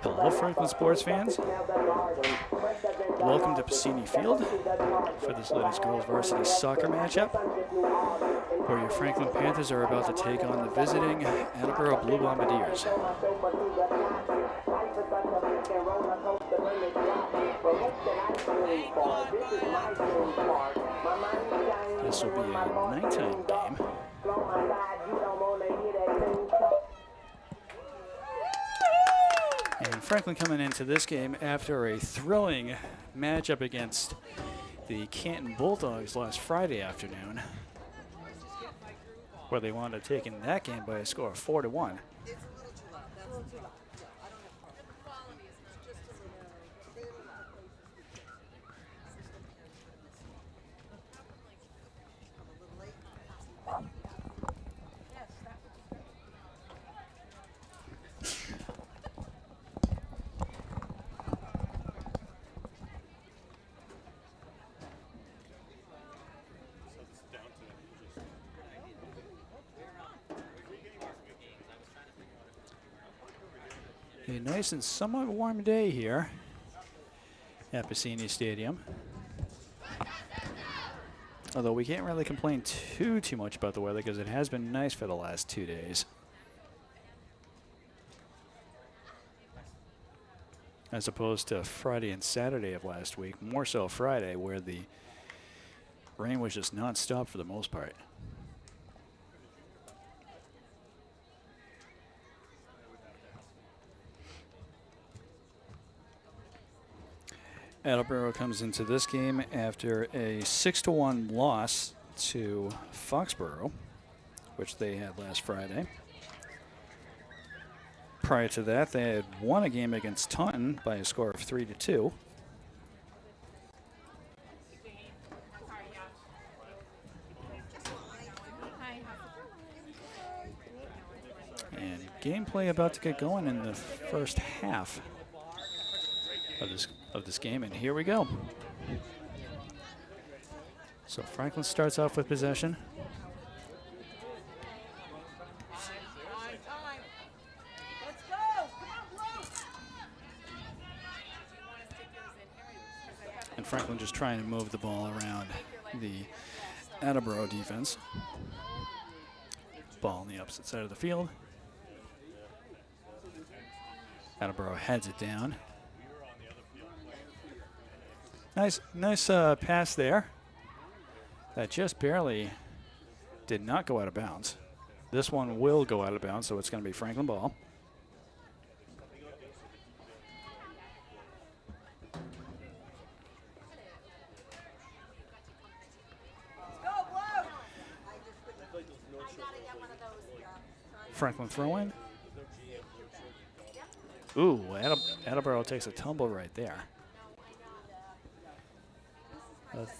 Hello, Franklin sports fans. Welcome to Piscini Field for this latest girls varsity soccer matchup, where your Franklin Panthers are about to take on the visiting Attleboro Blue Bombardiers. This will be a nighttime game. And Franklin coming into this game after a thrilling matchup against the Canton Bulldogs last Friday afternoon, where they wound up taking that game by a score of 4-1. A nice and somewhat warm day here at Piscini Stadium. Although we can't really complain too much about the weather because it has been nice for the last 2 days. As opposed to Friday and Saturday of last week, more so Friday, where the rain was just non-stop for the most part. Attleboro comes into this game after a 6-1 loss to Foxborough, which they had last Friday. Prior to that, they had won a game against Taunton by a score of 3-2. And gameplay about to get going in the first half of this game, and here we go. So Franklin starts off with possession. And Franklin just trying to move the ball around the Attleboro defense. Ball on the opposite side of the field. Attleboro heads it down. Nice pass there. That just barely did not go out of bounds. This one will go out of bounds, so it's going to be Franklin ball. Franklin throw-in. Ooh, Attleboro takes a tumble right there.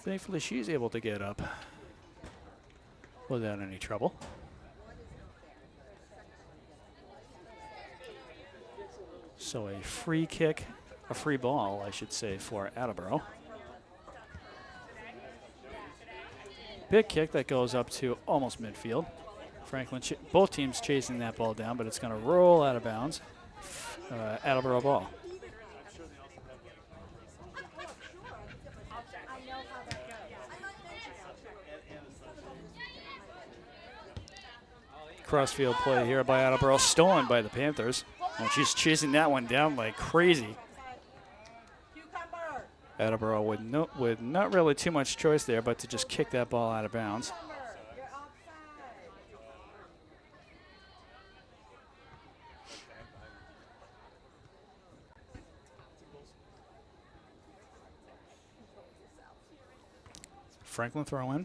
Thankfully, she's able to get up without any trouble. So a free kick, a free ball, I should say, for Attleboro. Big kick that goes up to almost midfield. Franklin, both teams chasing that ball down, but it's going to roll out of bounds. Attleboro ball. Crossfield play here by Attleboro, stolen by the Panthers. And she's chasing that one down like crazy. Attleboro with not really too much choice there, but to just kick that ball out of bounds. Franklin throw-in.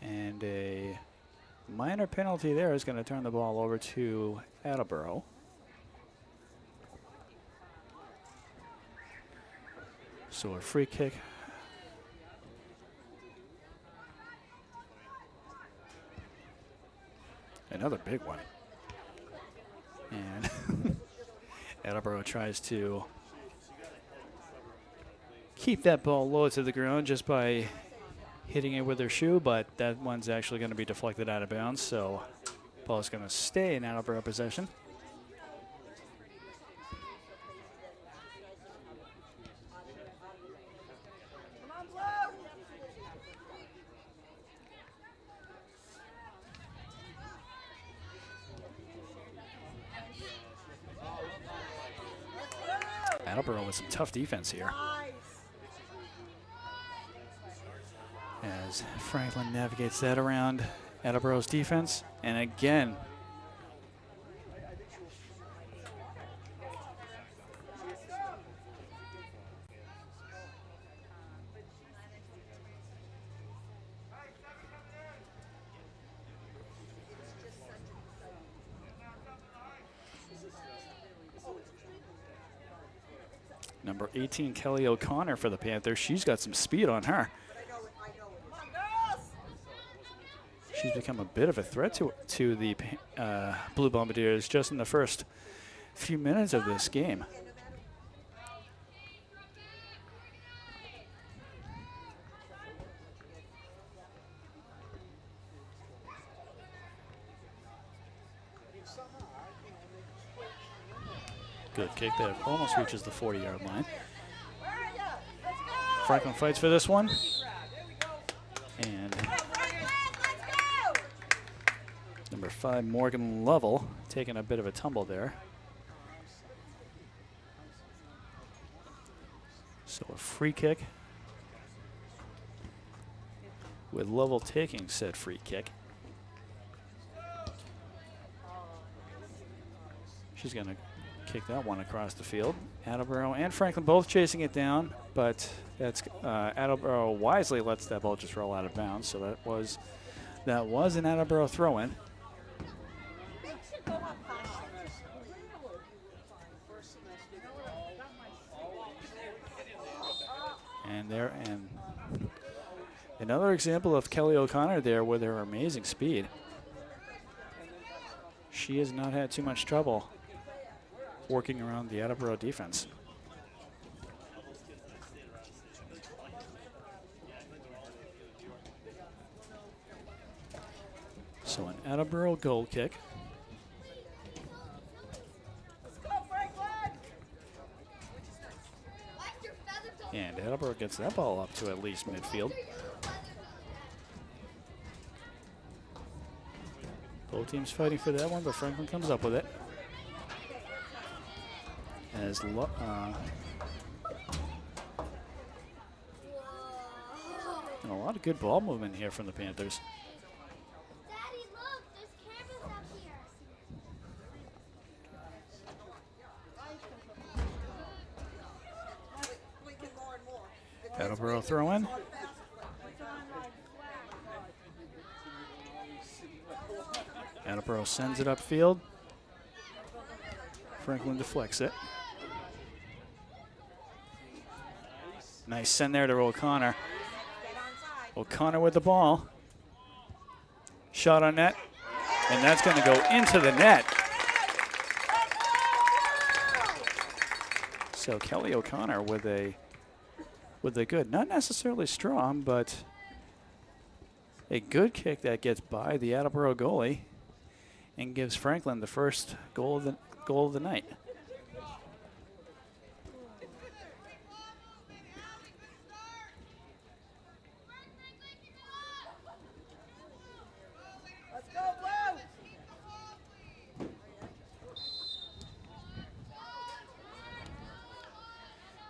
And a minor penalty there is going to turn the ball over to Attleboro. So a free kick. Another big one. And Attleboro tries to keep that ball low to the ground just by hitting it with her shoe, but that one's actually going to be deflected out of bounds. So Ball is going to stay in Attleboro possession. Attleboro with some tough defense here. As Franklin navigates that around Attleboro's defense. And again, number 18, Kelly O'Connor for the Panthers. She's got some speed on her. She's become a bit of a threat to the Blue Bombardiers just in the first few minutes of this game. Good kick that almost reaches the 40-yard line. Franklin fights for this one. And number 5, Morgan Lovell, taking a bit of a tumble there. So a free kick with Lovell taking said free kick. She's going to kick that one across the field. Attleboro and Franklin both chasing it down, but that's Attleboro wisely lets that ball just roll out of bounds. So that was an Attleboro throw-in. And another example of Kelly O'Connor there with her amazing speed. She has not had too much trouble working around the Attleboro defense. So an Attleboro goal kick. And Attleboro gets that ball up to at least midfield. Both teams fighting for that one, but Franklin comes up with it. As and a lot of good ball movement here from the Panthers. Daddy, look, there's cameras up here. Attleboro throw in. Attleboro sends it upfield. Franklin deflects it. Nice send there to O'Connor. O'Connor with the ball. Shot on net. And that's going to go into the net. So Kelly O'Connor with a good, not necessarily strong, but a good kick that gets by the Attleboro goalie and gives Franklin the first goal of the night.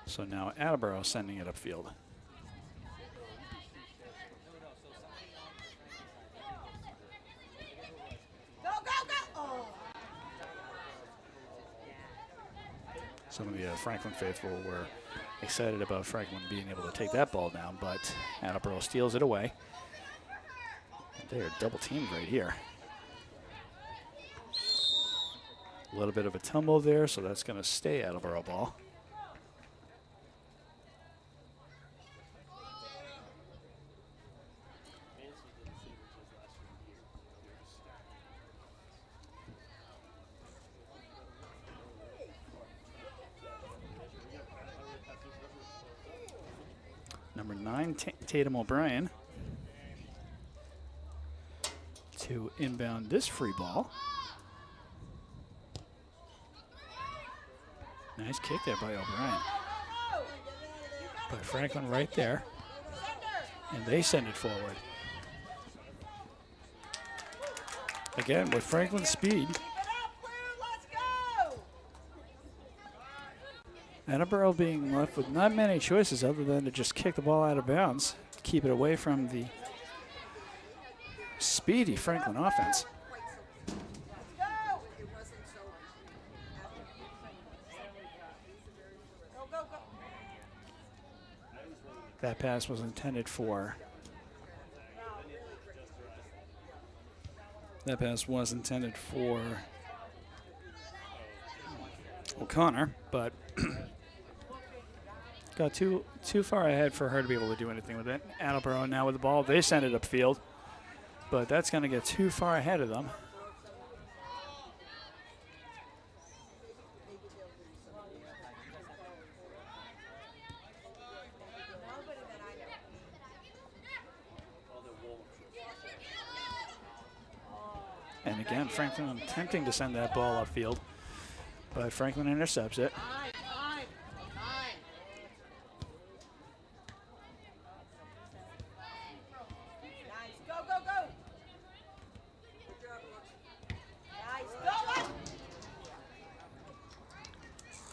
So now Attleboro sending it upfield. Some of the Franklin faithful were excited about Franklin being able to take that ball down, but Attleboro steals it away. And they are double teamed right here. A little bit of a tumble there, so that's going to stay Attleboro ball. Number 9, Tatum O'Brien, to inbound this free ball. Nice kick there by O'Brien. But Franklin right there. And they send it forward. Again, with Franklin's speed, Attleboro being left with not many choices other than to just kick the ball out of bounds, keep it away from the speedy Franklin offense. That pass was intended for O'Connor, but got too far ahead for her to be able to do anything with it. Attleboro now with the ball. They send it upfield, but that's going to get too far ahead of them. And again, Franklin attempting to send that ball upfield, but Franklin intercepts it.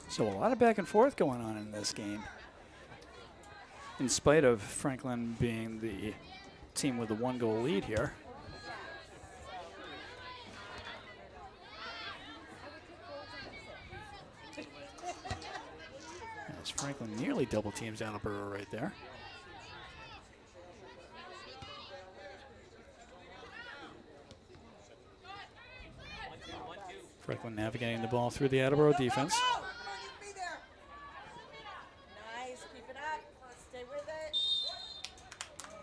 So a lot of back and forth going on in this game. In spite of Franklin being the team with the 1-goal lead here. As Franklin nearly double teams Attleboro right there. Franklin navigating the ball through the Attleboro defense.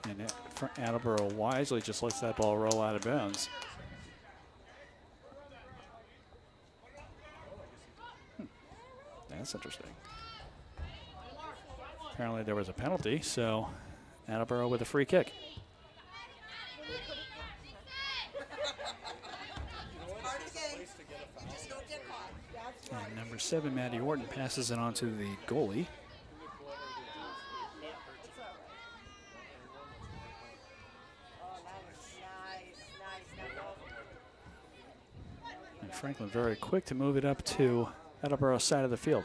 And Attleboro wisely just lets that ball roll out of bounds. That's interesting. Apparently there was a penalty, so Attleboro with a free kick. And number 7, Maddie Orton, passes it on to the goalie. And Franklin very quick to move it up to Attleboro's side of the field.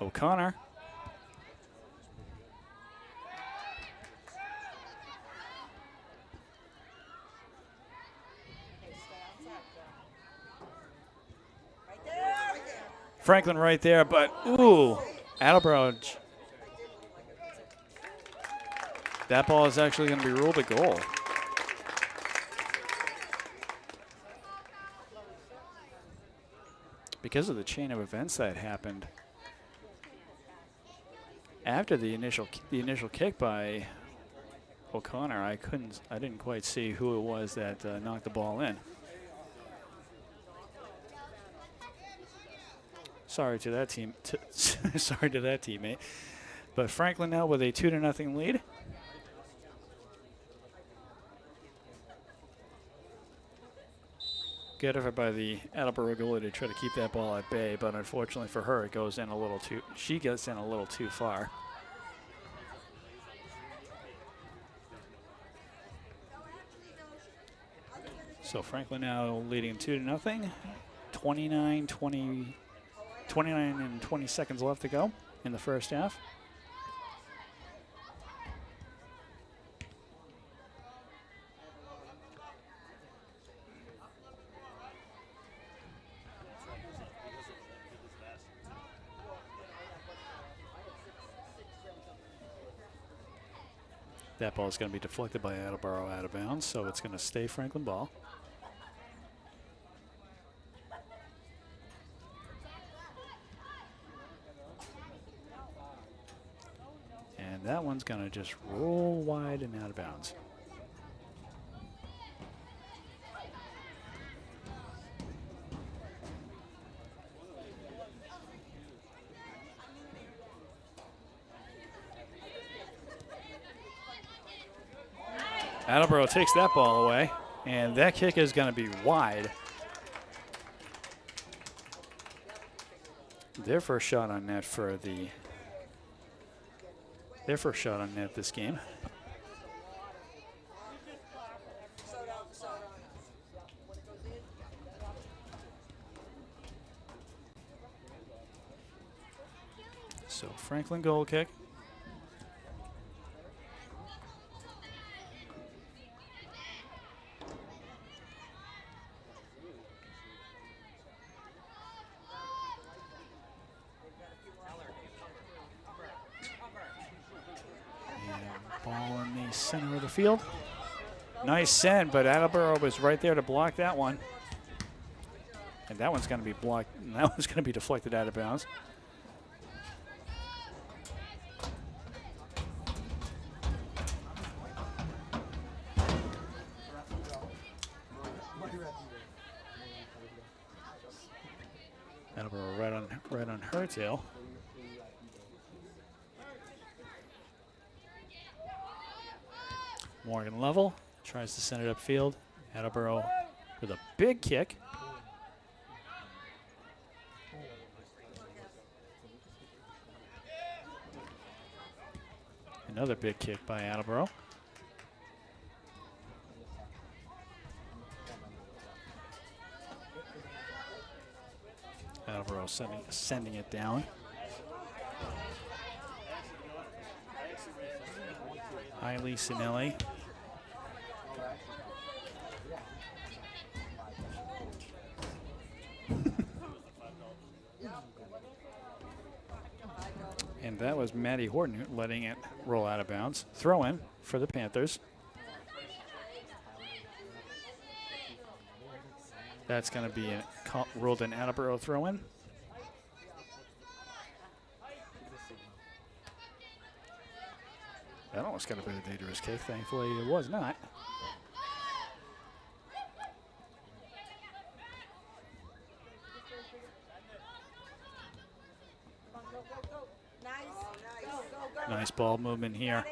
O'Connor. Franklin right there, but ooh, Attleboro. That ball is actually going to be ruled a goal. Because of the chain of events that happened after the initial kick by O'Connor, I didn't quite see who it was that knocked the ball in. Sorry to that team. Sorry to that teammate. But Franklin now with a 2-0 lead. Good effort by the Attleboro goalie to try to keep that ball at bay, but unfortunately for her, it goes in a little too. She gets in a little too far. So Franklin now leading 2-0. 29 and 20 seconds left to go in the first half. That ball is going to be deflected by Attleboro out of bounds, so it's going to stay Franklin ball. And that one's going to just roll wide and out of bounds. Attleboro takes that ball away. And that kick is going to be wide. Their first shot on net this game. So Franklin goal kick. Ball in the center of the field. Nice send, but Attleboro was right there to block that one. And that one's going to be blocked. And that one's going to be deflected out of bounds. Attleboro right on her tail. Morgan level, tries to send it upfield. Attleboro with a big kick. Another big kick by Attleboro. Attleboro sending it down. Hailey Sinelli. And that was Maddie Horton letting it roll out of bounds. Throw in for the Panthers. That's going to be ruled an Attleboro throw in. That almost got a bit of dangerous kick. Thankfully, it was not. Nice ball movement here.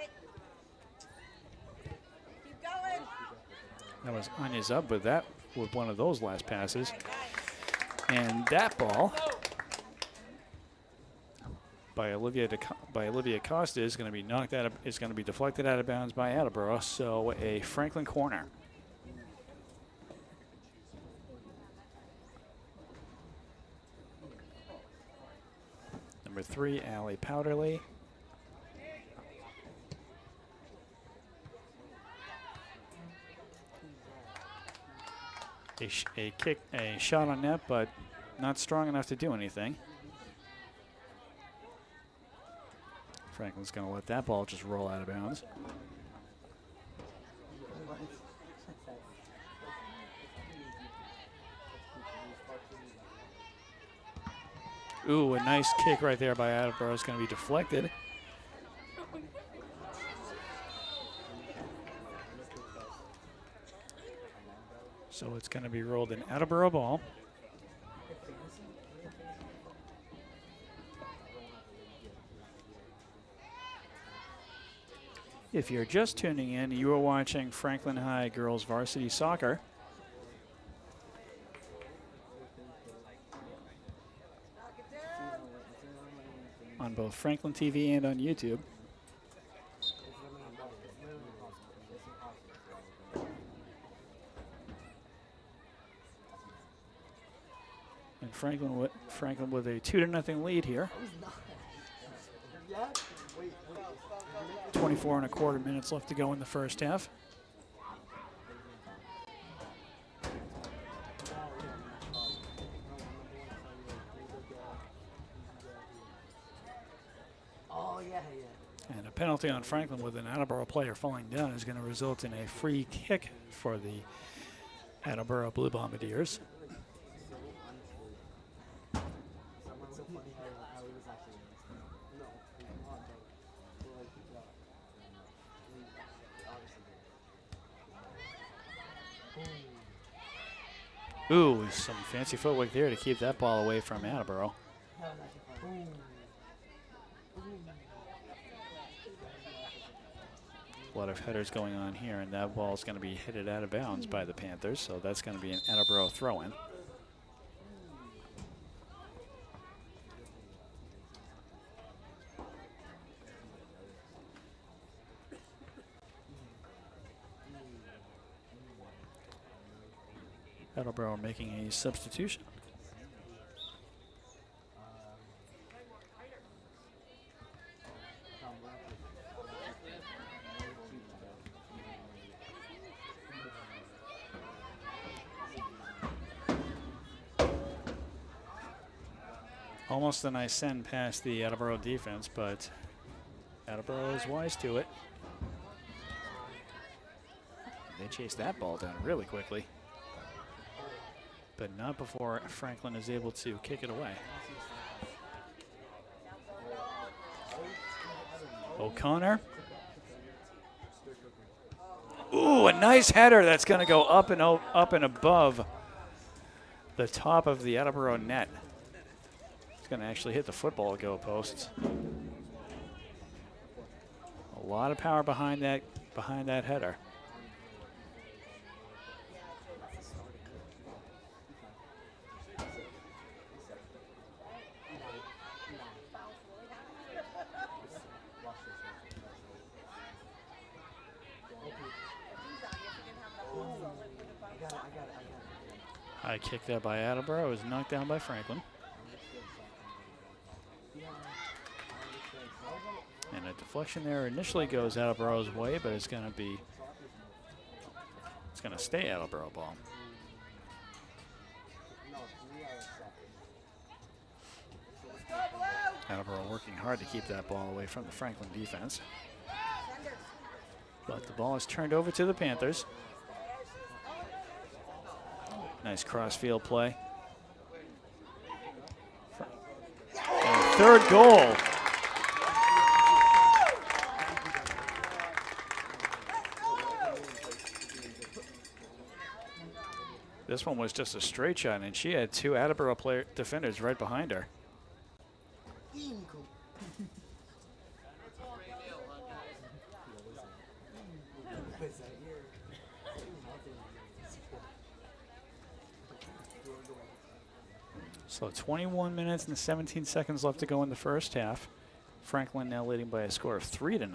That was Anya's up with that with one of those last passes. And that ball by Olivia Costa is going to be knocked out of, is going to be deflected out of bounds by Attleboro. So a Franklin corner. Number 3, Allie Powderly. A shot on net, but not strong enough to do anything. Franklin's going to let that ball just roll out of bounds. Ooh, a nice kick right there by Attleboro is going to be deflected. So it's going to be rolled an Attleboro ball. If you're just tuning in, you are watching Franklin High Girls Varsity Soccer. On both Franklin TV and on YouTube. And Franklin with a 2-0 lead here. 24.25 minutes left to go in the first half. And a penalty on Franklin with an Attleboro player falling down is going to result in a free kick for the Attleboro Blue Bombardiers. Ooh, some fancy footwork there to keep that ball away from Attleboro. A lot of headers going on here, and that ball is going to be hit out of bounds by the Panthers, so that's going to be an Attleboro throw-in. Attleboro making a substitution. Almost a nice send past the Attleboro defense, but Attleboro is wise to it. They chase that ball down really quickly, but not before Franklin is able to kick it away. O'Connor. Ooh, a nice header that's going to go up and above the top of the Attleboro net. It's going to actually hit the football goal posts. A lot of power behind that header. High kick there by Attleboro is knocked down by Franklin. And a deflection there initially goes Attleboro's way, but it's going to stay Attleboro ball. Attleboro working hard to keep that ball away from the Franklin defense. But the ball is turned over to the Panthers. Nice cross-field play. And third goal. This one was just a straight shot, and she had two Attleboro defenders right behind her. So 21 minutes and 17 seconds left to go in the first half. Franklin now leading by a score of 3-0.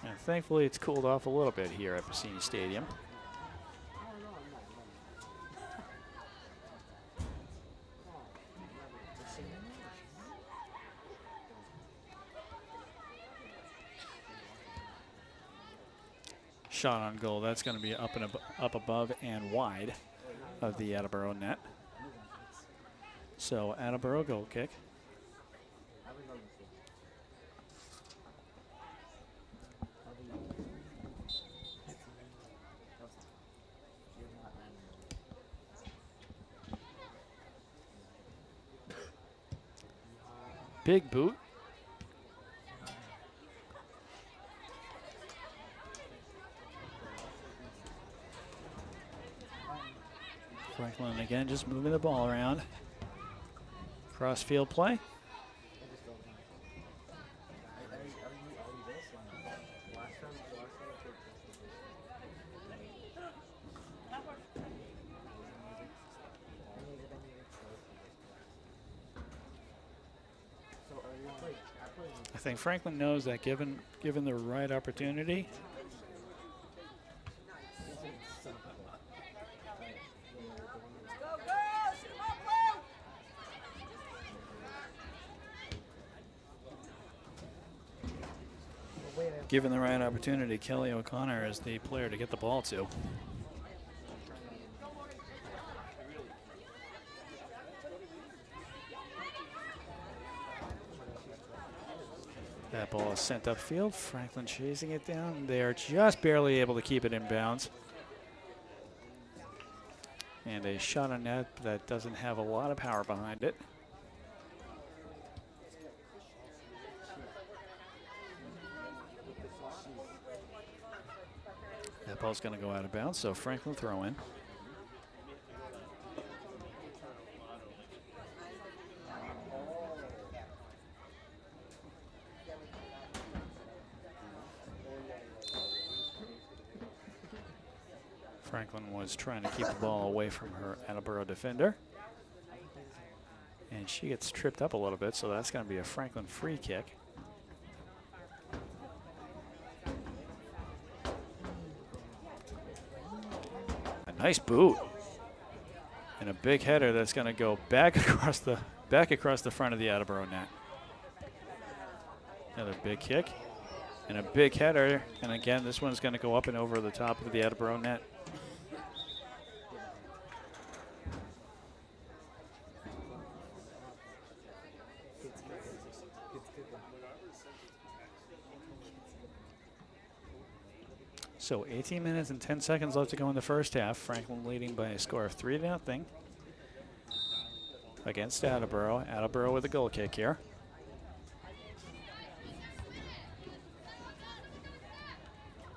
And thankfully it's cooled off a little bit here at Varsity Stadium. Shot on goal, that's going to be up above and wide of the Attleboro net. So Attleboro goal kick. Big boot. Franklin again just moving the ball around. Cross-field play. I think Franklin knows that given the right opportunity, Kelly O'Connor is the player to get the ball to. That ball is sent upfield. Franklin chasing it down. They are just barely able to keep it in bounds. And a shot on net that doesn't have a lot of power behind it. That ball's going to go out of bounds, so Franklin throw in. Franklin was trying to keep the ball away from her Attleboro defender. And she gets tripped up a little bit, so that's going to be a Franklin free kick. A nice boot. And a big header that's going to go back across the front of the Attleboro net. Another big kick. And a big header. And again, this one's going to go up and over the top of the Attleboro net. So 18 minutes and 10 seconds left to go in the first half. Franklin leading by a score of 3-0 against Attleboro. Attleboro with a goal kick here.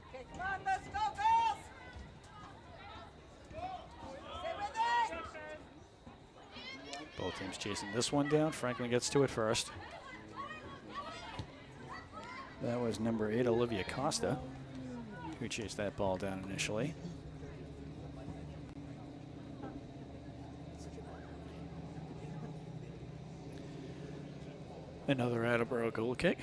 Okay, come on, let's go, girls! Stay with it! Both teams chasing this one down. Franklin gets to it first. That was number 8, Olivia Costa, who chased that ball down initially. Another Attleboro goal kick.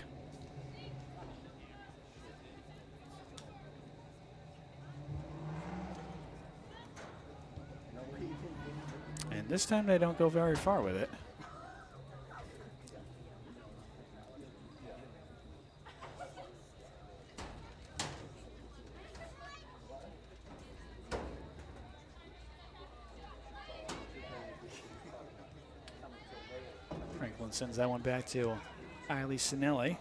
And this time they don't go very far with it. Franklin sends that one back to Eiley Sinelli.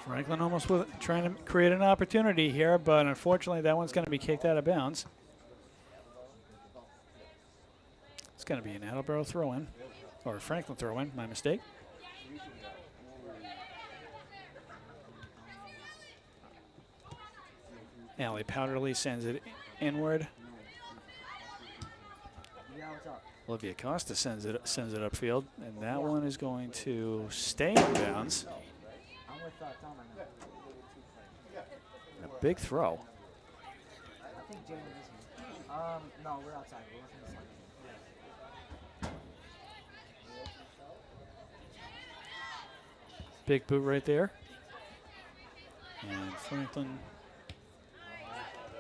Franklin almost trying to create an opportunity here, but unfortunately that one's going to be kicked out of bounds. It's going to be an Attleboro throw-in, or a Franklin throw-in, my mistake. Allie Powderly sends it inward. Olivia Costa sends it upfield, and that one is going to stay in bounds. A big throw. I think Jamie is here. No, we're outside. We're looking this way. Big boot right there. And Franklin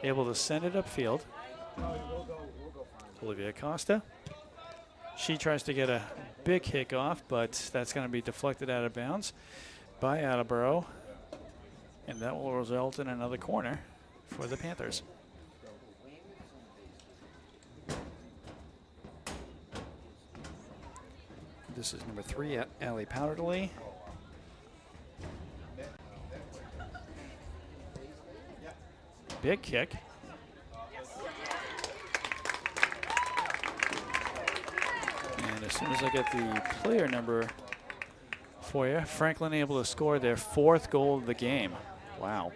able to send it upfield. Olivia Costa. She tries to get a big kick off, but that's going to be deflected out of bounds by Attleboro. And that will result in another corner for the Panthers. This is number 3, Allie Powderly. Big kick. And as soon as I get the player number for you, Franklin able to score their 4th goal of the game. Wow.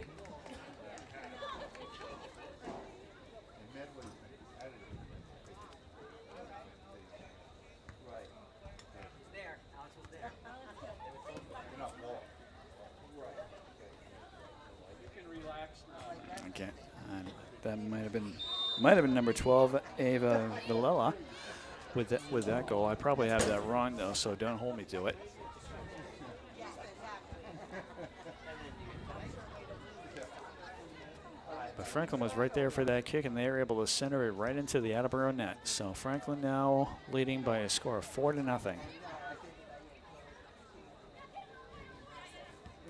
Okay, and that might have been number 12, Ava Villela, with that goal. I probably have that wrong though, so don't hold me to it. But Franklin was right there for that kick, and they were able to center it right into the Attleboro net. So Franklin now leading by a score of 4-0.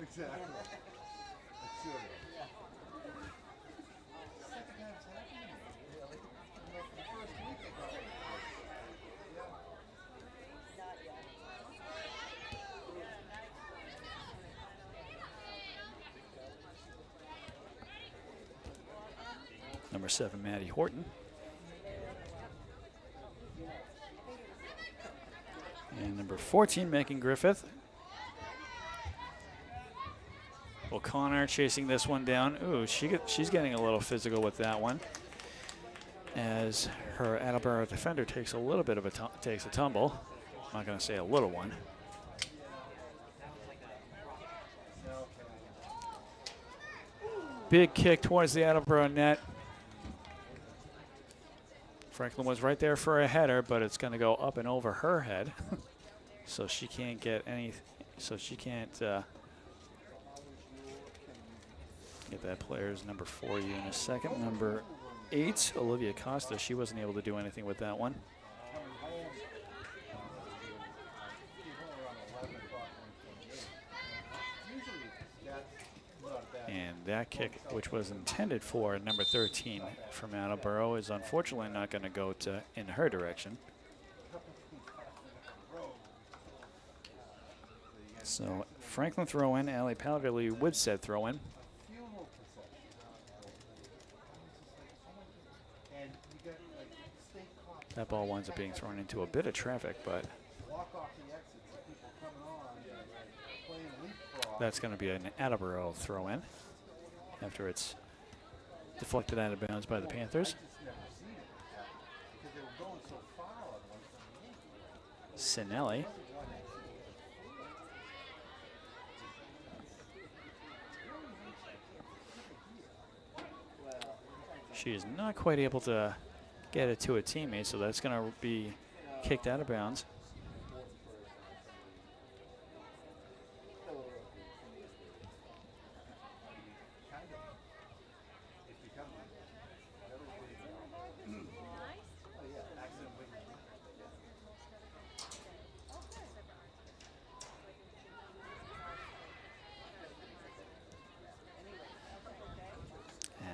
Exactly. Number 7, Maddie Horton. And number 14, Megan Griffith. O'Connor chasing this one down. Ooh, she's getting a little physical with that one, as her Attleboro defender takes a little bit of takes a tumble. I'm not going to say a little one. Big kick towards the Attleboro net. Franklin was right there for a header, but it's going to go up and over her head, so she can't get any. So she can't get that player's number 4 in a second. Number 8, Olivia Costa. She wasn't able to do anything with that one. And that kick, which was intended for number 13 from Attleboro, is unfortunately not going to go in her direction. So Franklin throw in, Allie Powderly with said throw in. That ball winds up being thrown into a bit of traffic, but that's going to be an Attleboro throw in after it's deflected out of bounds by the Panthers. Sinelli. She is not quite able to get it to a teammate, so that's going to be kicked out of bounds.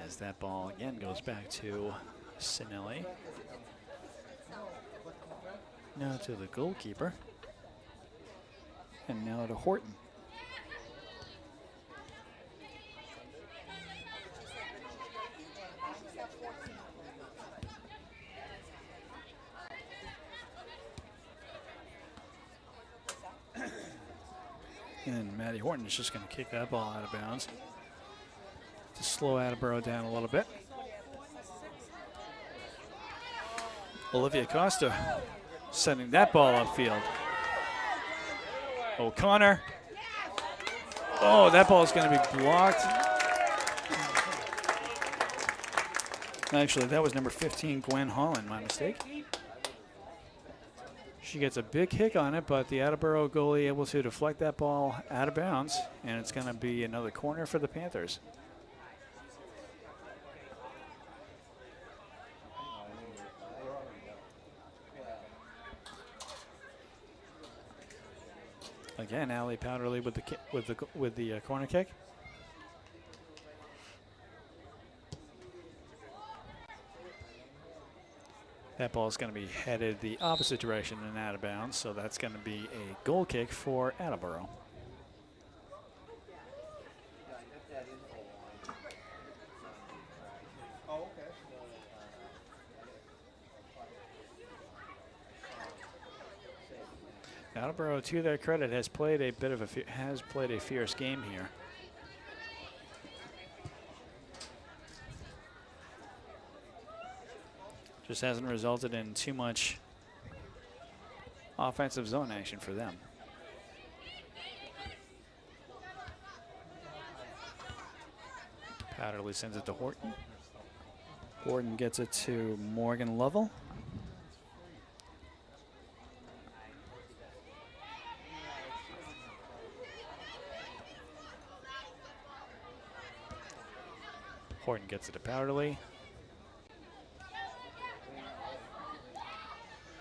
As that ball again goes back to Sinelli. Now to the goalkeeper. And now to Horton. And Maddie Horton is just going to kick that ball out of bounds to slow Attleboro down a little bit. Olivia Costa sending that ball upfield. O'Connor. Oh, that ball is going to be blocked. Actually, that was number 15, Gwen Holland, my mistake. She gets a big kick on it, but the Attleboro goalie able to deflect that ball out of bounds, and it's going to be another corner for the Panthers. Again, Allie Powderly with the corner kick. That ball is going to be headed the opposite direction and out of bounds, so that's going to be a goal kick for Attleboro. Attleboro, to their credit, has played a fierce game here. Just hasn't resulted in too much offensive zone action for them. Powderly sends it to Horton. Horton gets it to Morgan Lovell. Horton gets it to Powderly.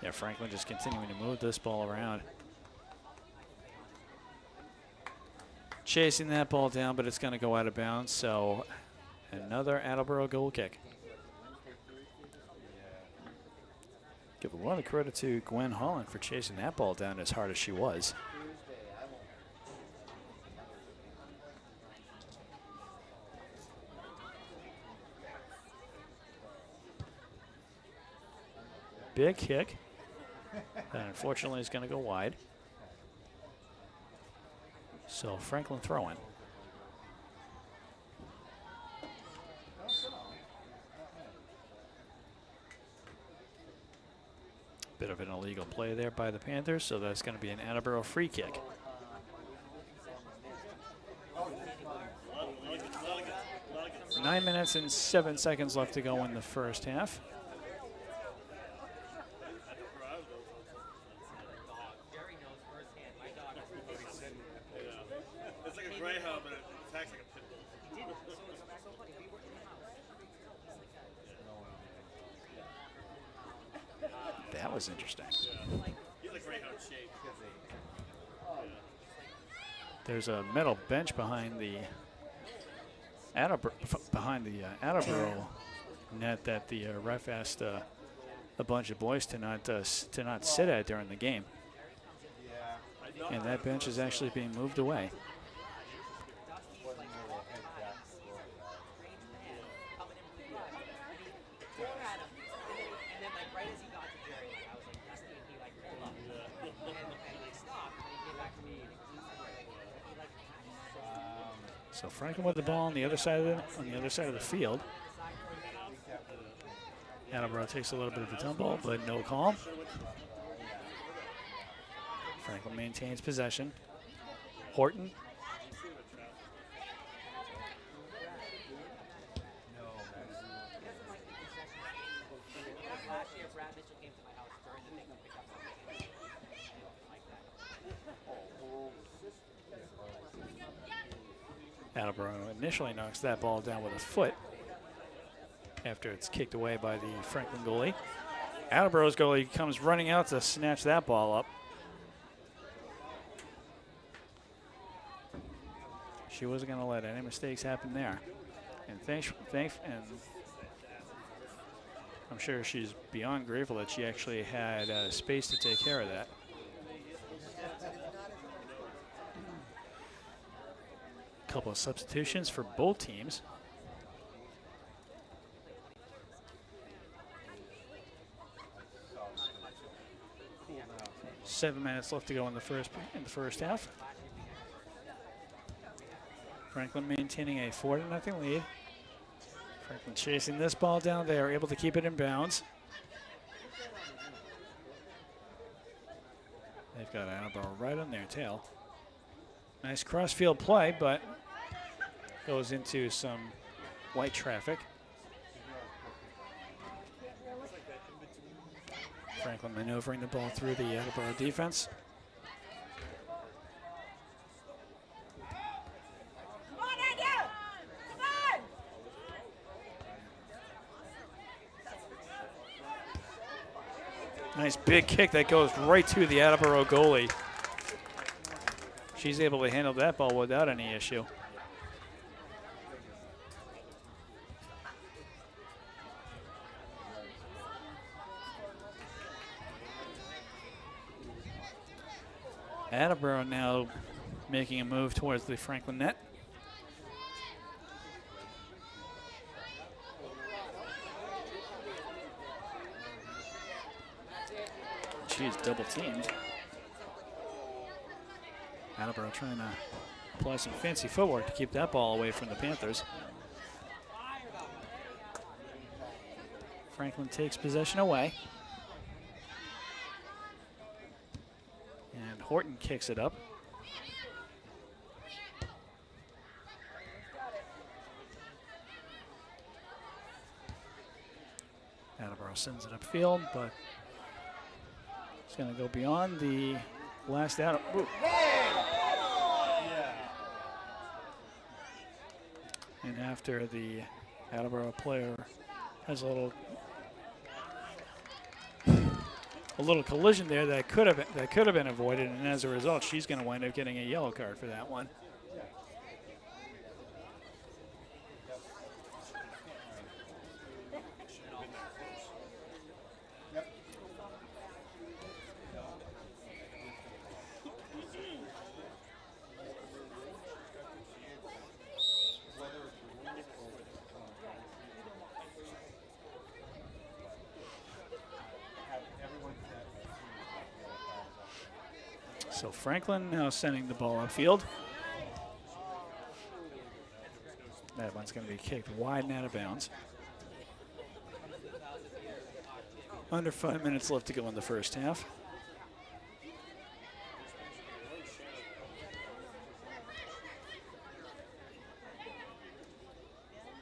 Yeah, Franklin just continuing to move this ball around. Chasing that ball down, but it's going to go out of bounds, so another Attleboro goal kick. Give a lot of credit to Gwen Holland for chasing that ball down as hard as she was. Big kick. That unfortunately is going to go wide. So Franklin throwing. Bit of an illegal play there by the Panthers, so that's going to be an Attleboro free kick. Nine minutes and 7 seconds left to go in the first half. It's like a greyhound, but it attacks like a pit bull. That was interesting. He's like greyhound shape. There's a metal bench behind the Attleboro net that the ref asked a bunch of boys to not sit at during the game, and that bench is actually being moved away. So Franklin with the ball on the other side of the field. Attleboro takes a little bit of a tumble, but no call. Franklin maintains possession. Horton. Attleboro initially knocks that ball down with a foot after it's kicked away by the Franklin goalie. Attleboro's goalie comes running out to snatch that ball up. She wasn't going to let any mistakes happen there. And and I'm sure she's beyond grateful that she actually had space to take care of that. Couple of substitutions for both teams. Seven minutes left to go in the first half. Franklin maintaining a 4-0 lead. Franklin chasing this ball down. They are able to keep it in bounds. They've got Attleboro right on their tail. Nice cross-field play, but goes into some white traffic. Franklin maneuvering the ball through the Attleboro defense. Nice big kick that goes right to the Attleboro goalie. She's able to handle that ball without any issue. Attleboro now making a move towards the Franklin net. She's double teamed. Attleboro trying to apply some fancy footwork to keep that ball away from the Panthers. Franklin takes possession away. And Horton kicks it up. Attleboro sends it upfield, but it's going to go beyond the last out. And after the Attleboro player has a little collision there that could have been avoided, and as a result, she's going to wind up getting a yellow card for that one. So Franklin now sending the ball upfield. That one's going to be kicked wide and out of bounds. Under 5 minutes left to go in the first half.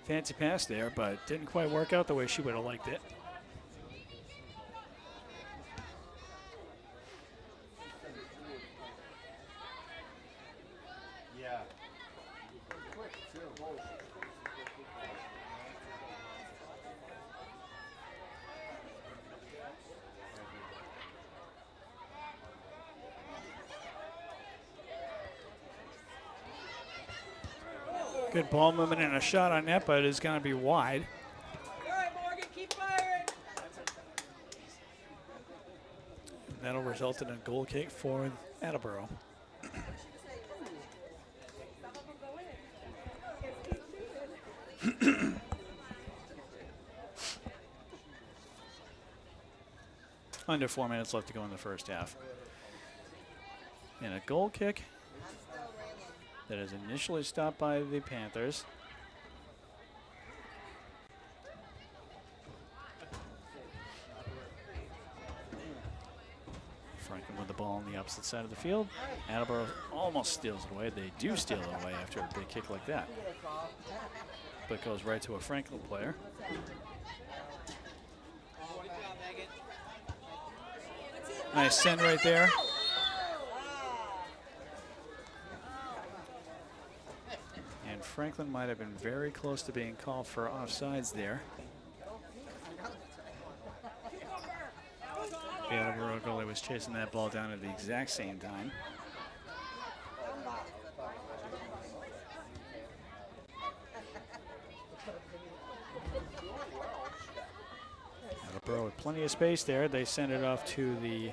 Fancy pass there, but didn't quite work out the way she would have liked it. Yeah. Good ball movement and a shot on net, but it's going to be wide. All right, Morgan, keep firing. That'll result in a goal kick for Attleboro. Under 4 minutes left to go in the first half. And a goal kick that is initially stopped by the Panthers. Franklin with the ball on the opposite side of the field. Attleboro almost steals it away. They do steal it away after a big kick like that. But it goes right to a Franklin player. Nice send right there. And Franklin might have been very close to being called for offsides there. The Attleboro goalie was chasing that ball down at the exact same time. Attleboro with plenty of space there. They send it off to the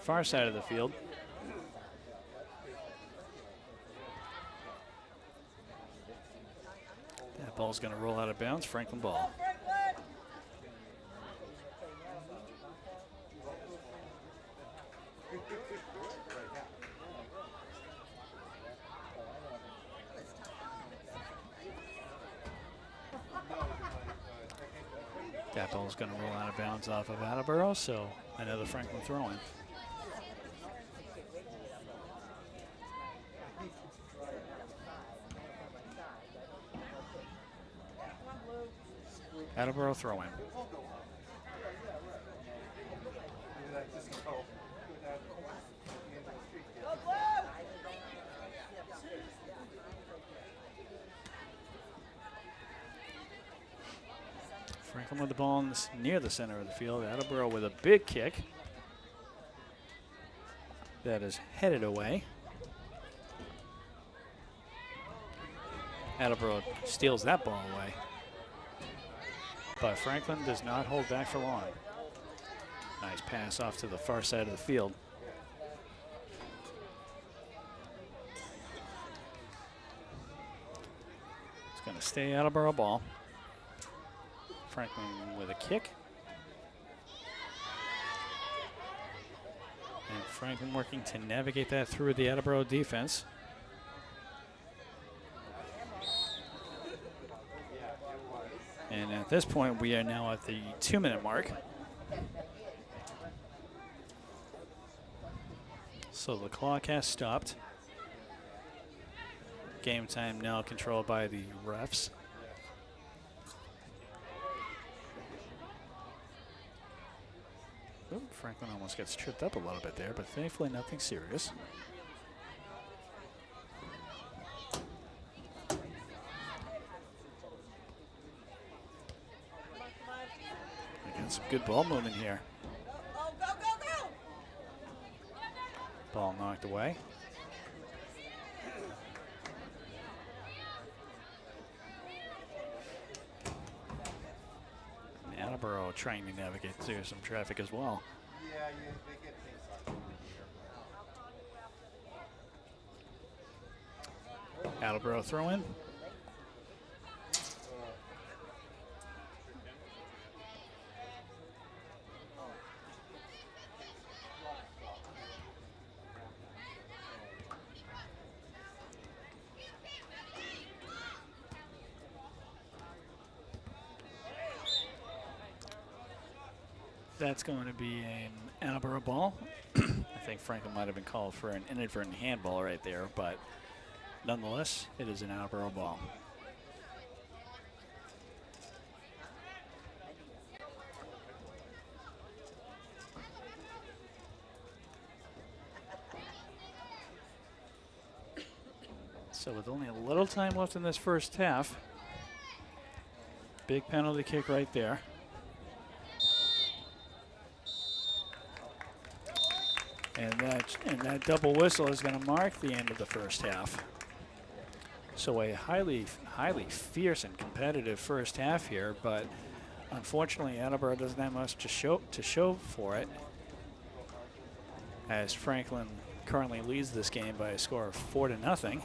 far side of the field. That ball's going to roll out of bounds. Franklin ball. That ball's going to roll out of bounds off of Attleboro, so another Franklin throw-in. Attleboro throw-in. Franklin with the ball near the center of the field. Attleboro with a big kick that is headed away. Attleboro steals that ball away. But Franklin does not hold back for long. Nice pass off to the far side of the field. It's going to stay Attleboro ball. Franklin with a kick. And Franklin working to navigate that through the Attleboro defense. And at this point, we are now at the 2-minute mark. So the clock has stopped. Game time now controlled by the refs. Ooh, Franklin almost gets tripped up a little bit there, but thankfully nothing serious. Again, some good ball movement here. Ball knocked away. Attleboro trying to navigate through some traffic as well. Yeah, they get things on. Attleboro throw in. That's going to be an Attleboro ball. I think Franklin might have been called for an inadvertent handball right there, but nonetheless, it is an Attleboro ball. So with only a little time left in this first half, big penalty kick right there. And that double whistle is going to mark the end of the first half. So a highly fierce and competitive first half here, but unfortunately Attleboro doesn't have much to show for it, as Franklin currently leads this game by a score of 4-0.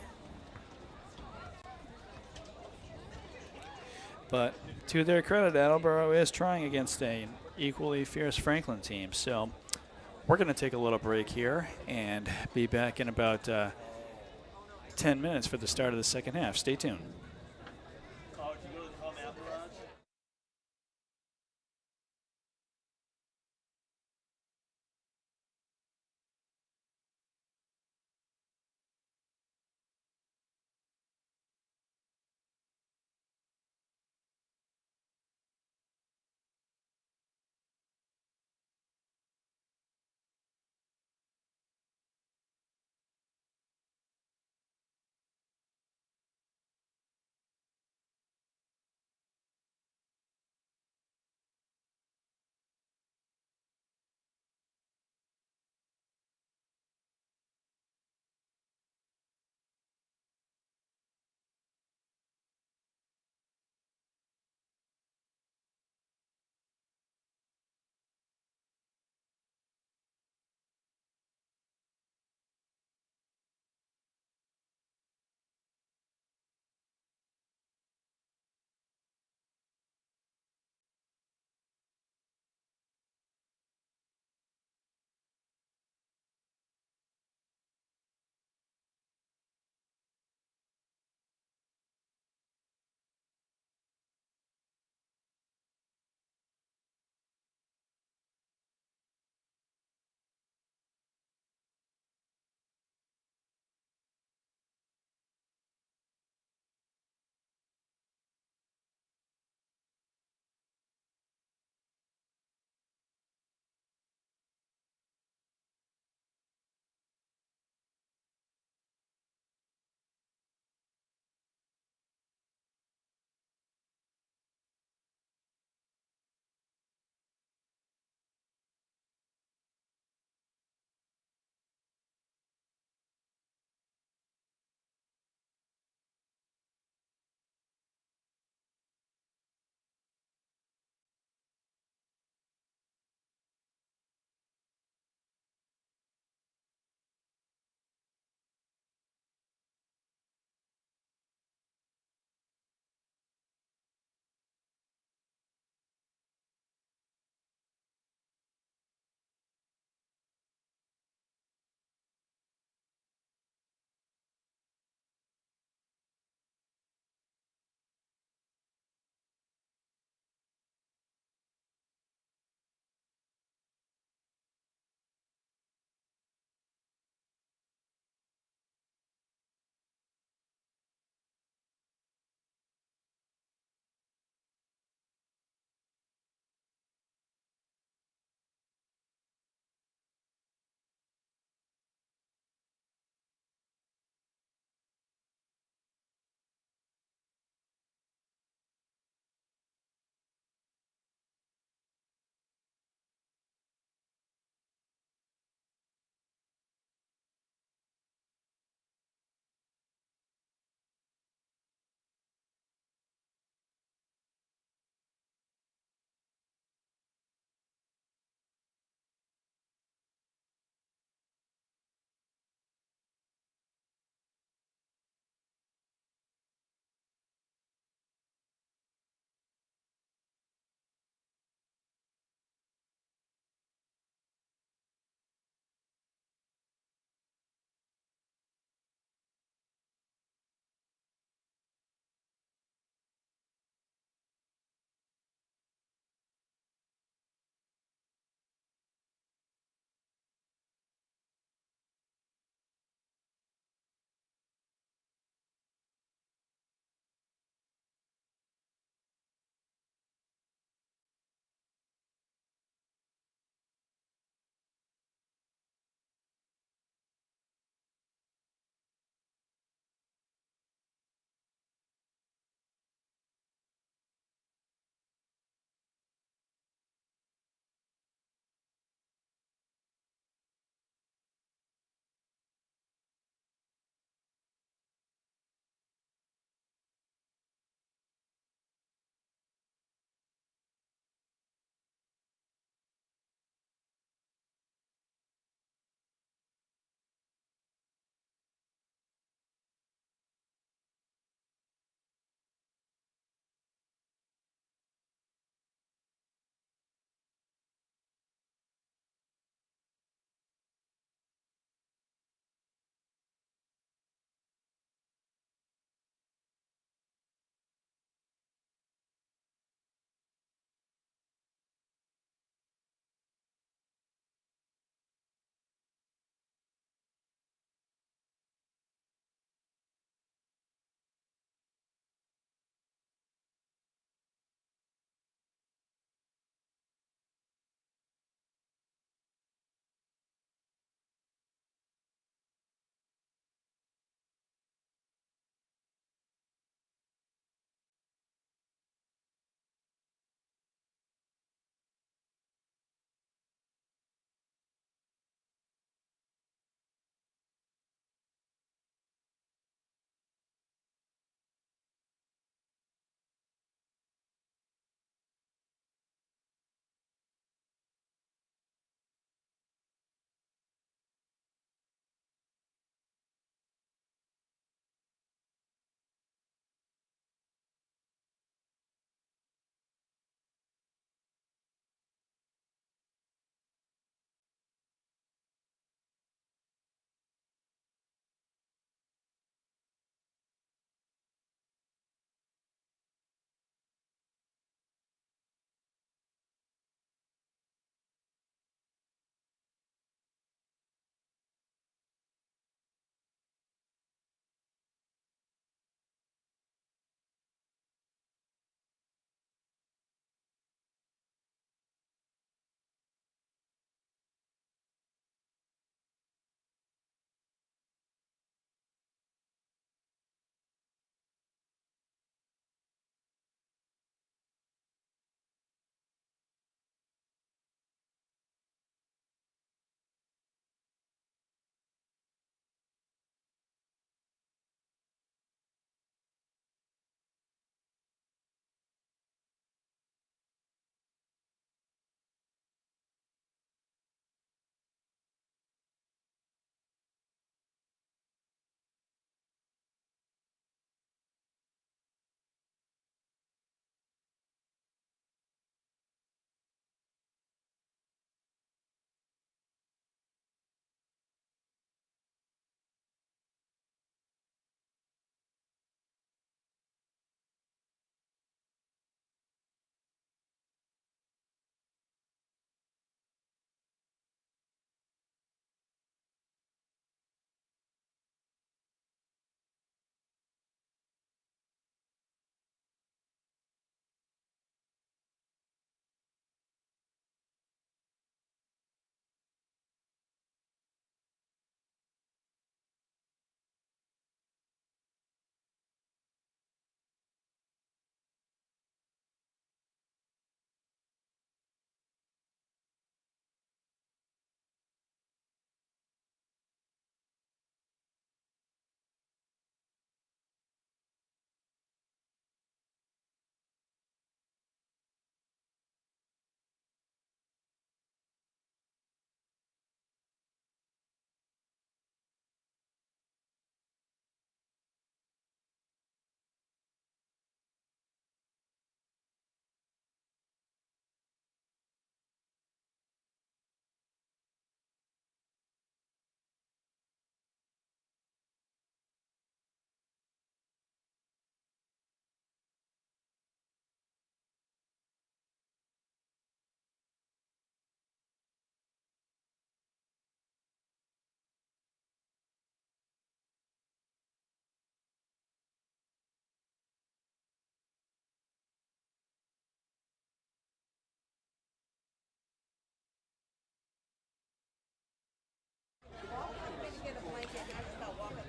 But to their credit, Attleboro is trying against an equally fierce Franklin team. So we're going to take a little break here and be back in about 10 minutes for the start of the second half. Stay tuned.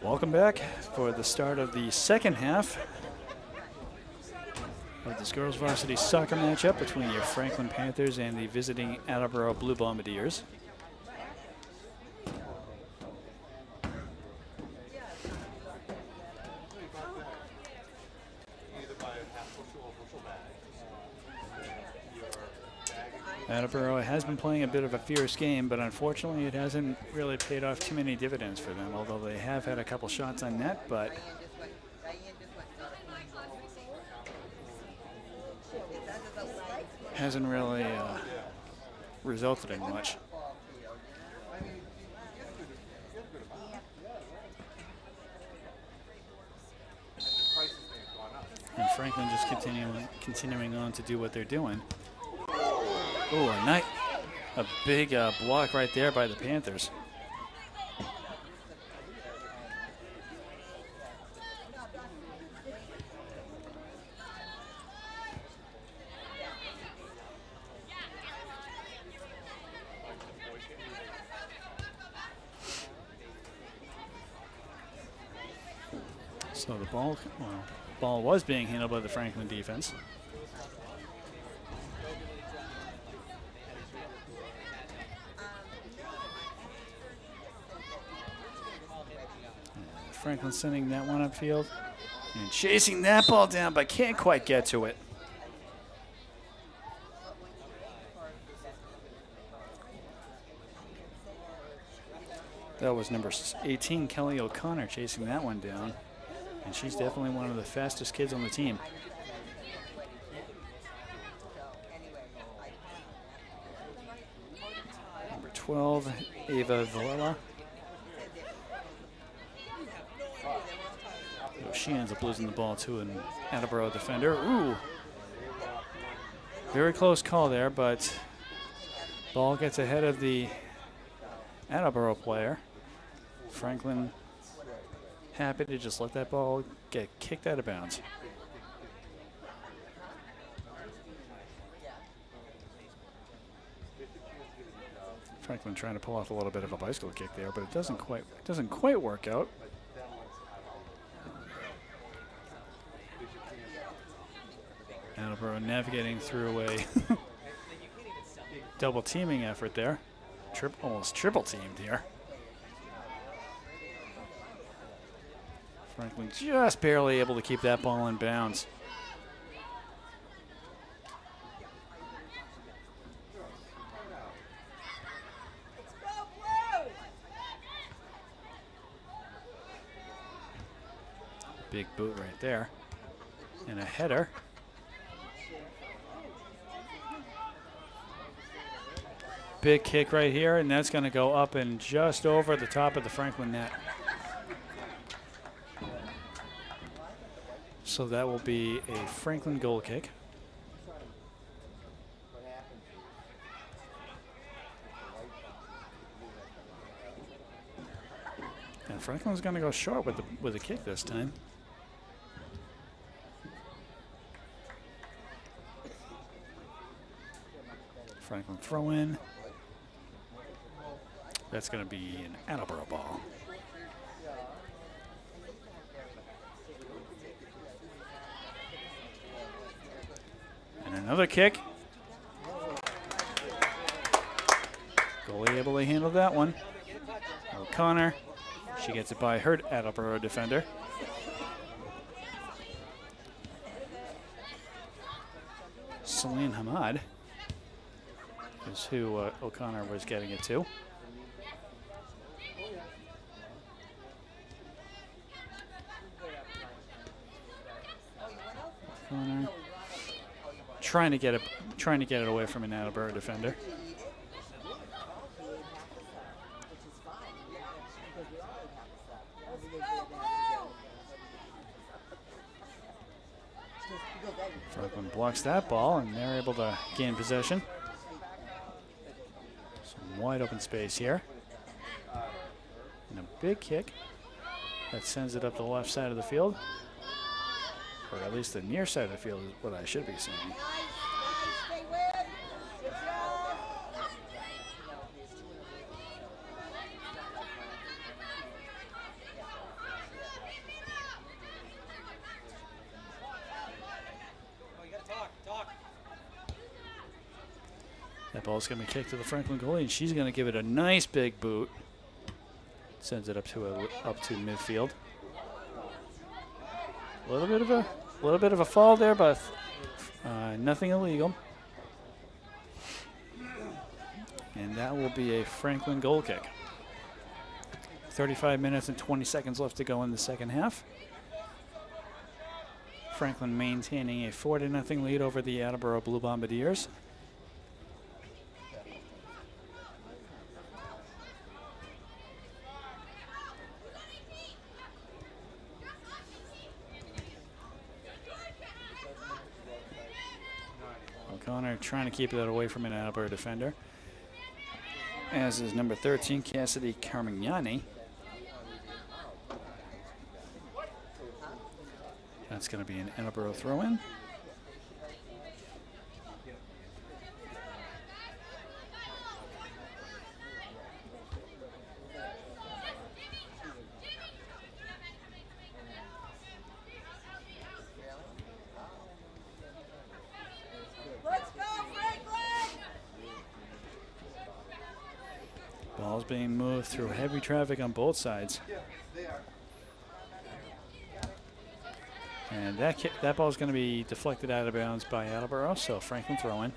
Welcome back for the start of the second half of this girls varsity soccer matchup between your Franklin Panthers and the visiting Attleboro Blue Bombardiers. Attleboro has been playing a bit of a fierce game, but unfortunately it hasn't really paid off too many dividends for them, although they have had a couple shots on net, but hasn't really resulted in much. And Franklin just continuing on to do what they're doing. Oh, a big block right there by the Panthers. So the ball was being handled by the Franklin defense. Franklin sending that one upfield and chasing that ball down, but can't quite get to it. That was number 18, Kelly O'Connor, chasing that one down. And she's definitely one of the fastest kids on the team. Number 12, Ava Villela. Oh, she ends up losing the ball to an Attleboro defender. Ooh. Very close call there, but ball gets ahead of the Attleboro player. Franklin happy to just let that ball get kicked out of bounds. Franklin trying to pull off a little bit of a bicycle kick there, but it doesn't quite work out. Attleboro navigating through a double teaming effort there. Almost triple teamed here. Franklin just barely able to keep that ball in bounds. Big boot right there. And a header. Big kick right here, and that's going to go up and just over the top of the Franklin net. So that will be a Franklin goal kick. And Franklin's going to go short with the kick this time. Franklin throw in. That's going to be an Attleboro ball. And another kick. Goalie able to handle that one. O'Connor. She gets it by her Attleboro defender. Celine Hamad is who O'Connor was getting it to. O'Connor trying to get it away from an Attleboro defender. Franklin blocks that ball, and they're able to gain possession. Some wide open space here. And a big kick that sends it up the left side of the field. Or at least the near side of the field is what I should be saying. That ball's going to be kicked to the Franklin goalie, and she's going to give it a nice big boot. Sends it up to midfield. A little bit of a fall there, but nothing illegal. And that will be a Franklin goal kick. 35 minutes and 20 seconds left to go in the second half. Franklin maintaining a 4-0 lead over the Attleboro Blue Bombardiers. O'Connor trying to keep that away from an Attleboro defender, as is number 13, Cassidy Carmignani. That's going to be an Attleboro throw-in. Ball's being moved through heavy traffic on both sides. And that ball is going to be deflected out of bounds by Attleboro, so Franklin throw-in.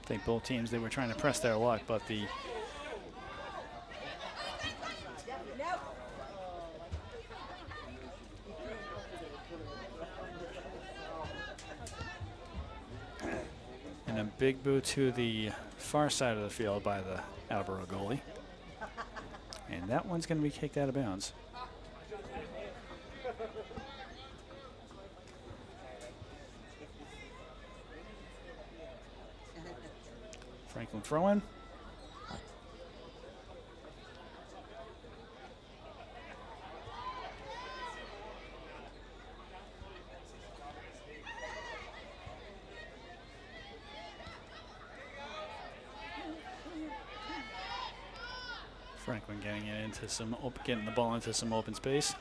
I think both teams, they were trying to press their luck, but the and a big boot to the far side of the field by the Attleboro goalie. And that one's going to be kicked out of bounds. Franklin throw-in. Franklin getting it into getting the ball into some open space.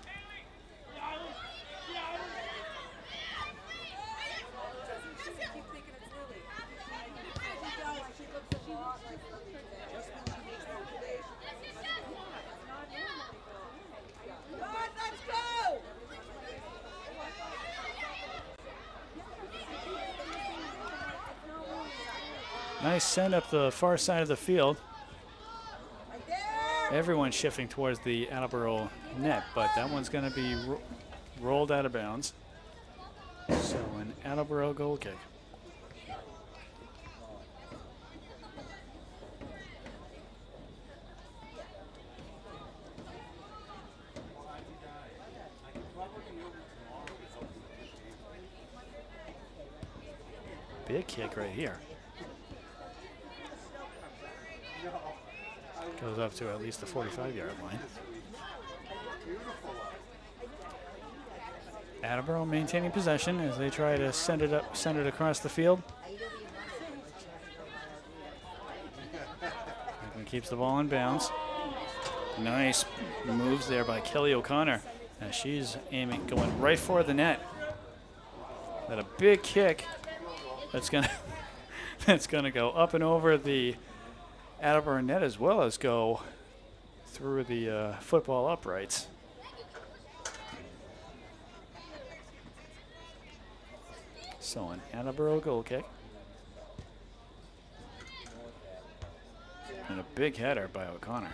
Nice send up the far side of the field. Everyone's shifting towards the Attleboro net, but that one's going to be rolled out of bounds. So an Attleboro goal kick. Big kick right here. Goes up to at least the 45-yard line. Attleboro maintaining possession as they try to send it across the field. And keeps the ball in bounds. Nice moves there by Kelly O'Connor as she's aiming, going right for the net. That a big kick that's gonna go up and over the Attleboro net as well as go through the football uprights. So an Attleboro goal kick. And a big header by O'Connor.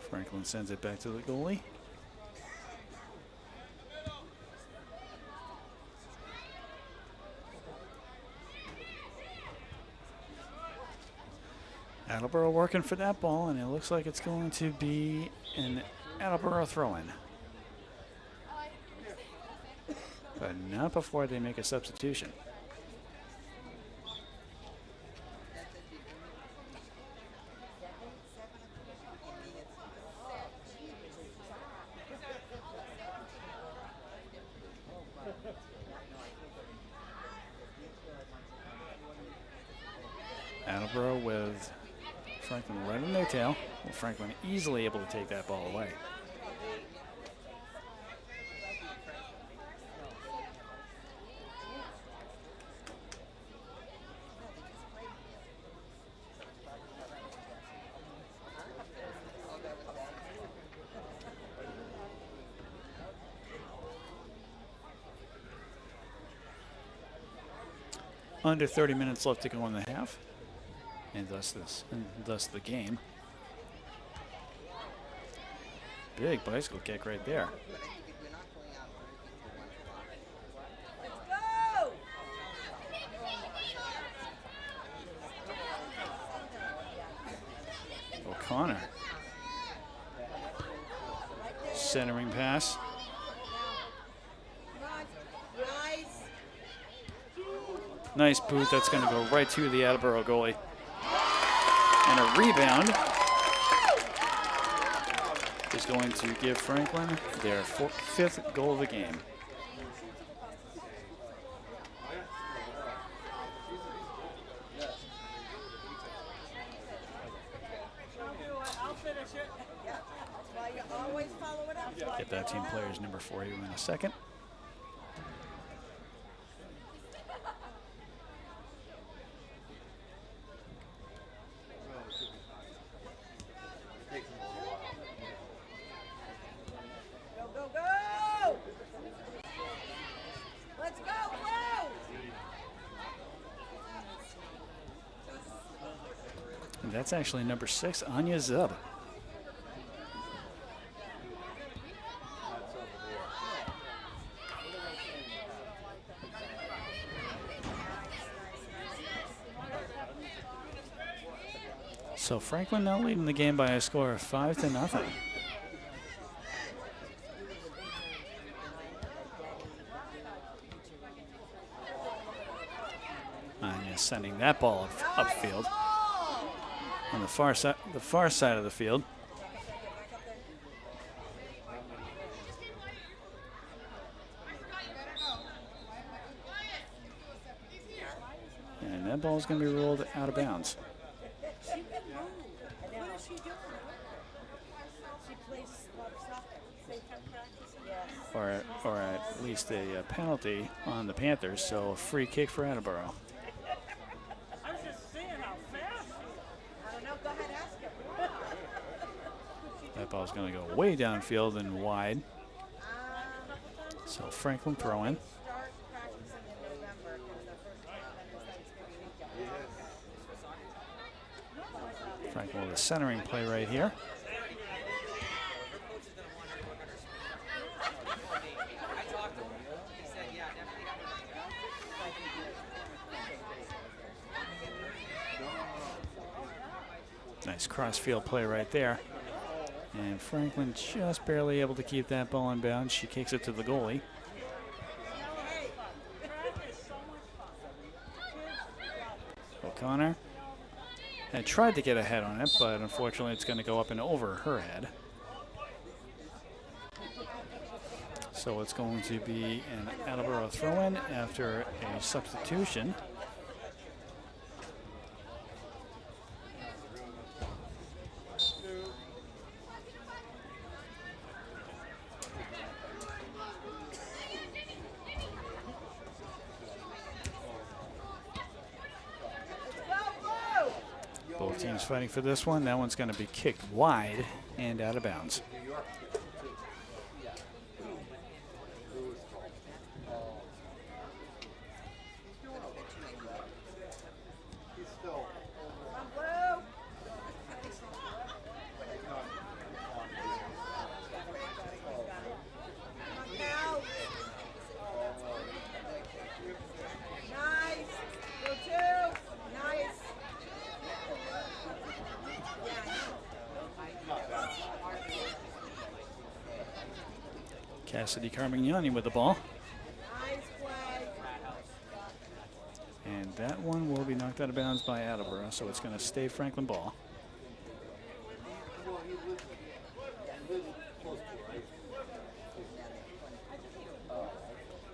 Franklin sends it back to the goalie. Attleboro working for that ball, and it looks like it's going to be an Attleboro throw-in. But not before they make a substitution. Attleboro with Franklin right in their tail. Well, Franklin easily able to take that ball away. Under 30 minutes left to go in the half, and thus the game. Big bicycle kick right there. O'Connor. Centering pass. Nice boot. That's going to go right to the Attleboro goalie. And a rebound is going to give Franklin their fifth goal of the game. Get that team player's number for you in a second. And that's actually number 6, Anya Zub. So Franklin now leading the game by a score of 5-0. Anya sending that ball upfield on the far side of the field. And that ball is going to be rolled out of bounds. Or at least a penalty on the Panthers, so a free kick for Attleboro. I was just seeing how fast. I don't know. Go ahead, ask him. That ball's going to go way downfield and wide. So Franklin throw in. Franklin with a centering play right here. Nice cross-field play right there. And Franklin just barely able to keep that ball in bounds. She kicks it to the goalie. O'Connor had tried to get ahead on it, but unfortunately it's going to go up and over her head. So it's going to be an Attleboro throw-in after a substitution. Both teams fighting for this one. That one's going to be kicked wide and out of bounds. Cassidy Carmignani with the ball. And that one will be knocked out of bounds by Attleboro, so it's going to stay Franklin ball.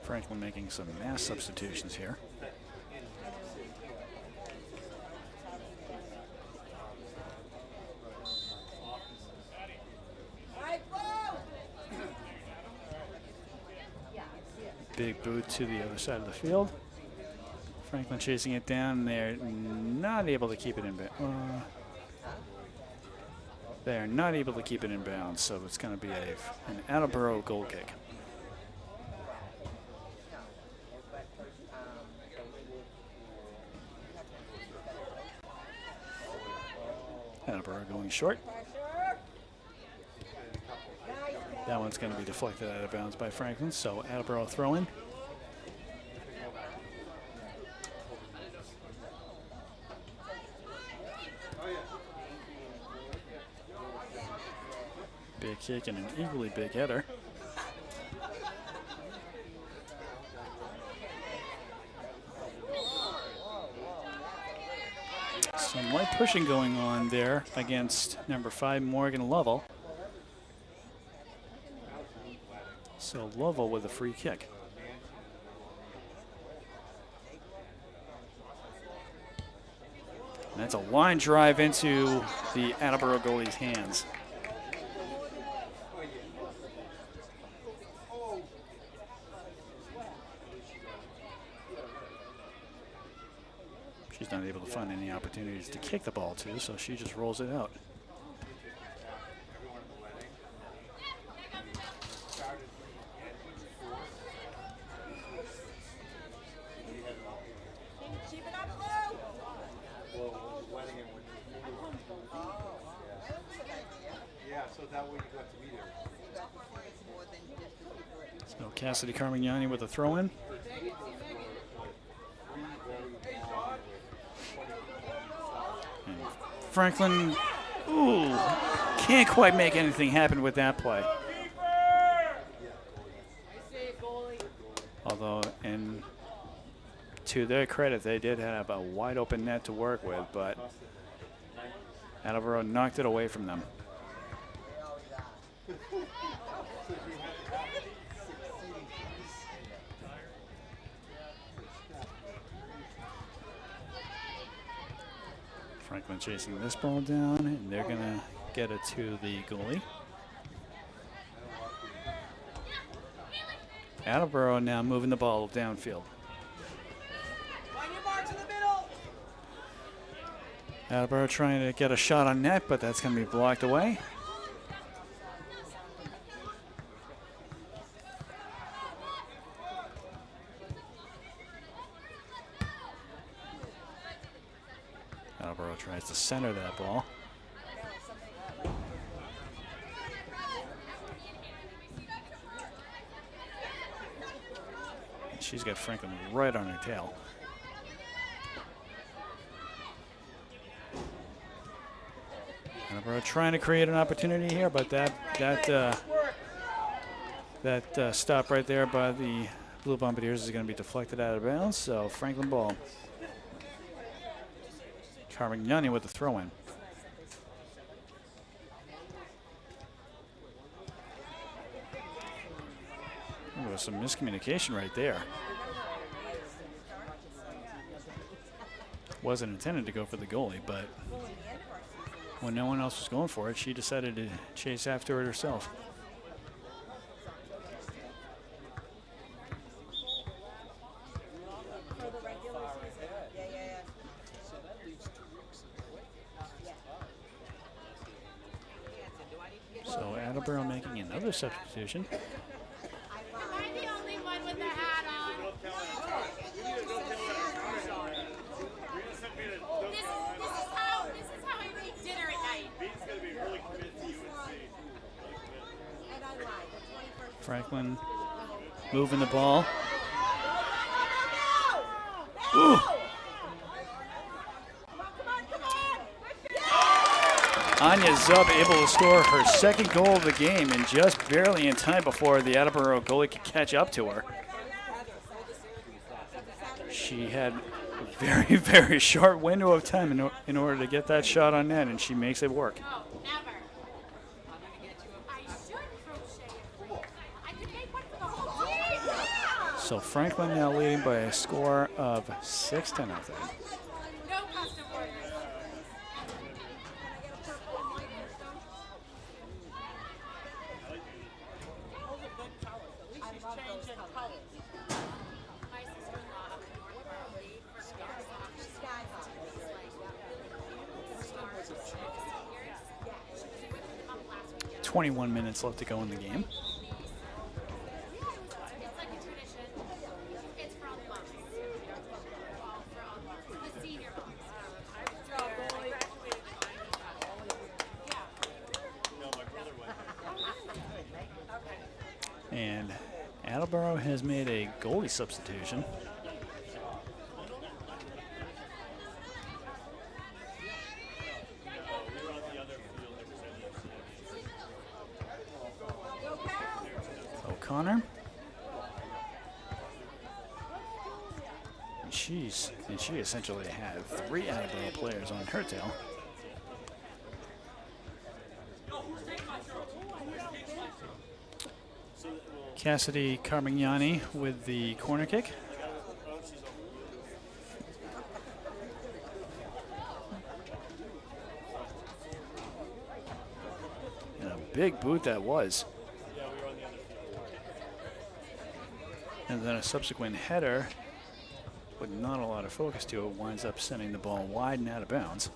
Franklin making some mass substitutions here. Big boot to the other side of the field. Franklin chasing it down. They're not able to keep it in bounds. They are not able to keep it in bounds, so it's going to be an Attleboro goal kick. Attleboro going short. That one's going to be deflected out of bounds by Franklin, so Attleboro throw in. Big kick and an equally big header. Some light pushing going on there against number 5, Morgan Lovell. So Lovell with a free kick. And that's a line drive into the Attleboro goalie's hands. She's not able to find any opportunities to kick the ball to, so she just rolls it out. So Cassidy Carmignani with a throw-in. Franklin, ooh, can't quite make anything happen with that play. Although, and to their credit, they did have a wide open net to work with, but Attleboro knocked it away from them. Franklin chasing this ball down, and they're going to get it to the goalie. Attleboro now moving the ball downfield. Attleboro trying to get a shot on net, but that's going to be blocked away. Attleboro tries to center that ball. And she's got Franklin right on her tail. Attleboro trying to create an opportunity here, but that stop right there by the Blue Bombardiers is going to be deflected out of bounds, so Franklin ball. Carmignani with the throw-in. There was some miscommunication right there. Wasn't intended to go for the goalie, but when no one else was going for it, she decided to chase after it herself. So Attleboro making another substitution. Am I the only one with the hat on? This is how I make dinner at night. Beat's going to be really committed to UNC. Franklin moving the ball. Ooh. Anya Zub able to score her second goal of the game, and just barely in time before the Attleboro goalie could catch up to her. She had a very, very short window of time in order to get that shot on net, and she makes it work. No, never. I should crochet. I could make one for the whole team. So Franklin now leading by a score of 6-0. No custom orders. 21 minutes left to go in the game. It's like a tradition. It's for all the moms. All for all the moms. The senior moms. And Attleboro has made a goalie substitution. O'Connor. And she essentially had 3 Attleboro players on her tail. Cassidy Carmignani with the corner kick. And a big boot that was. And then a subsequent header with not a lot of focus to it winds up sending the ball wide and out of bounds.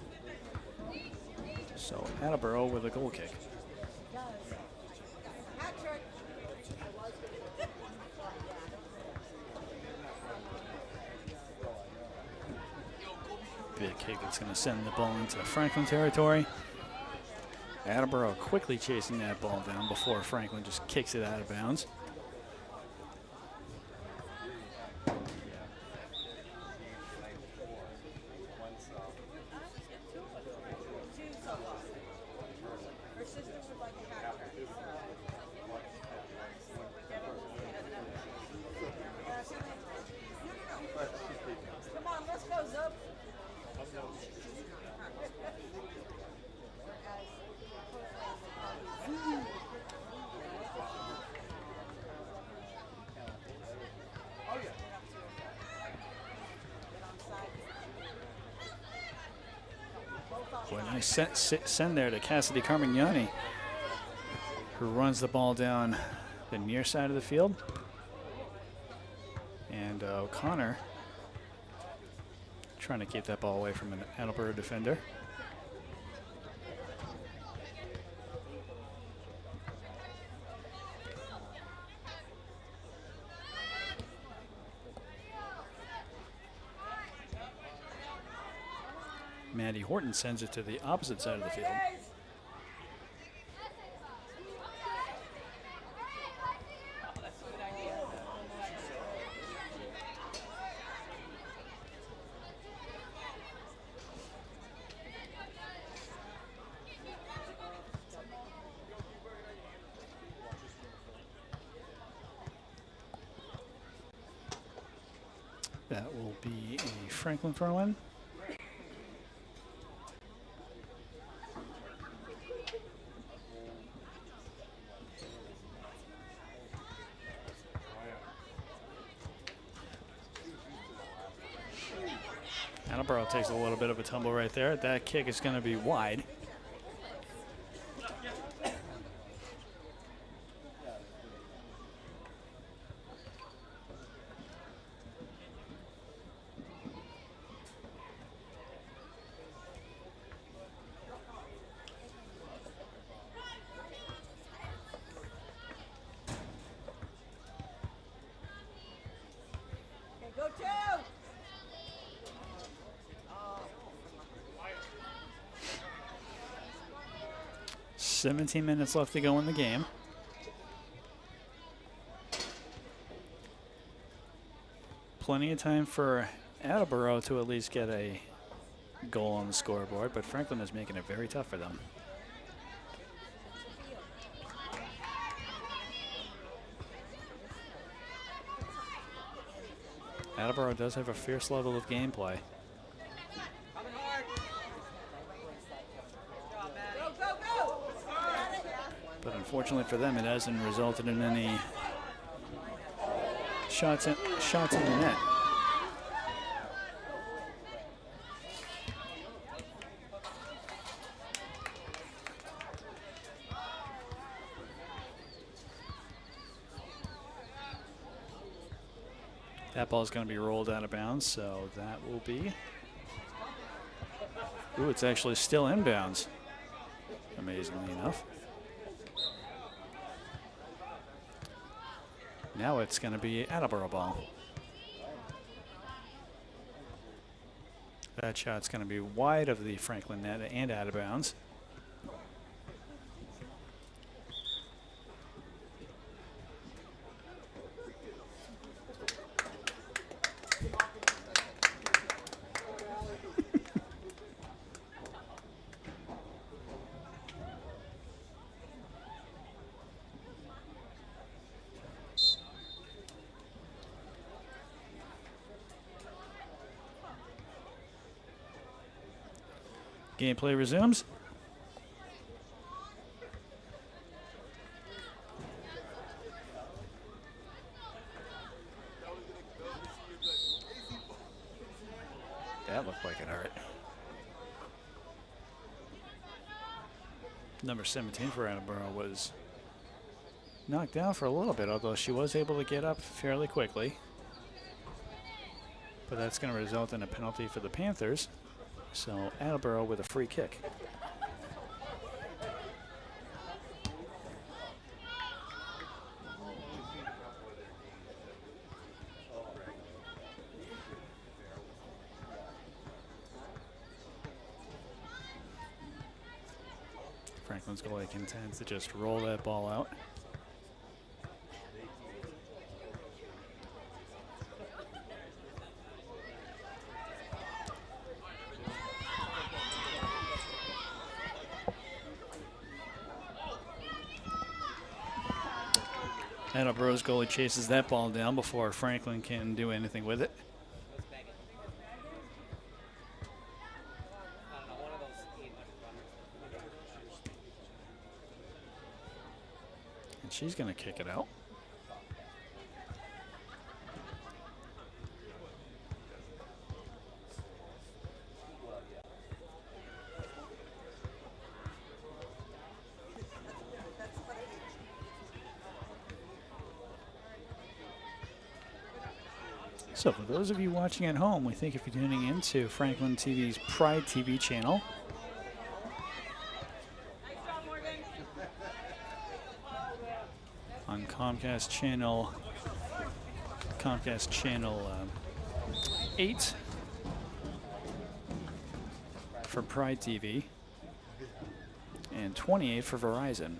So Attleboro with a goal kick. Big kick that's going to send the ball into Franklin territory. Attleboro quickly chasing that ball down before Franklin just kicks it out of bounds. Come on, let's go, Zub. Boy, nice send there to Cassidy Carmignani, who runs the ball down the near side of the field. And O'Connor trying to keep that ball away from an Attleboro defender. Maddie Horton sends it to the opposite side of the field. That will be a Franklin throw-in. Attleboro takes a little bit of a tumble right there. That kick is going to be wide. Okay, go two. 17 minutes left to go in the game. Plenty of time for Attleboro to at least get a goal on the scoreboard, but Franklin is making it very tough for them. Attleboro does have a fierce level of gameplay. But unfortunately for them, it hasn't resulted in any shots in the net. That ball is going to be rolled out of bounds, so that will be. Ooh, it's actually still inbounds, amazingly enough. Now it's going to be Attleboro ball. That shot's going to be wide of the Franklin net and out of bounds. Gameplay resumes. That looked like it hurt. Number 17 for Attleboro was knocked down for a little bit, although she was able to get up fairly quickly. But that's going to result in a penalty for the Panthers. So Attleboro with a free kick. Franklin's goalie intends to just roll that ball out. Attleboro's goalie chases that ball down before Franklin can do anything with it. And she's going to kick it out. So for those of you watching at home, we thank you for tuning in to Franklin TV's Pride TV channel. On Comcast channel 8 for Pride TV and 28 for Verizon.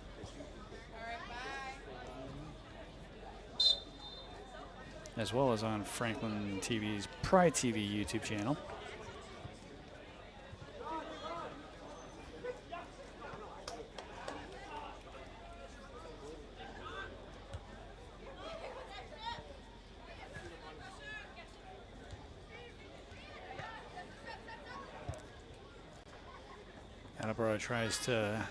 As well as on Franklin TV's Pride TV YouTube channel. Attleboro tries to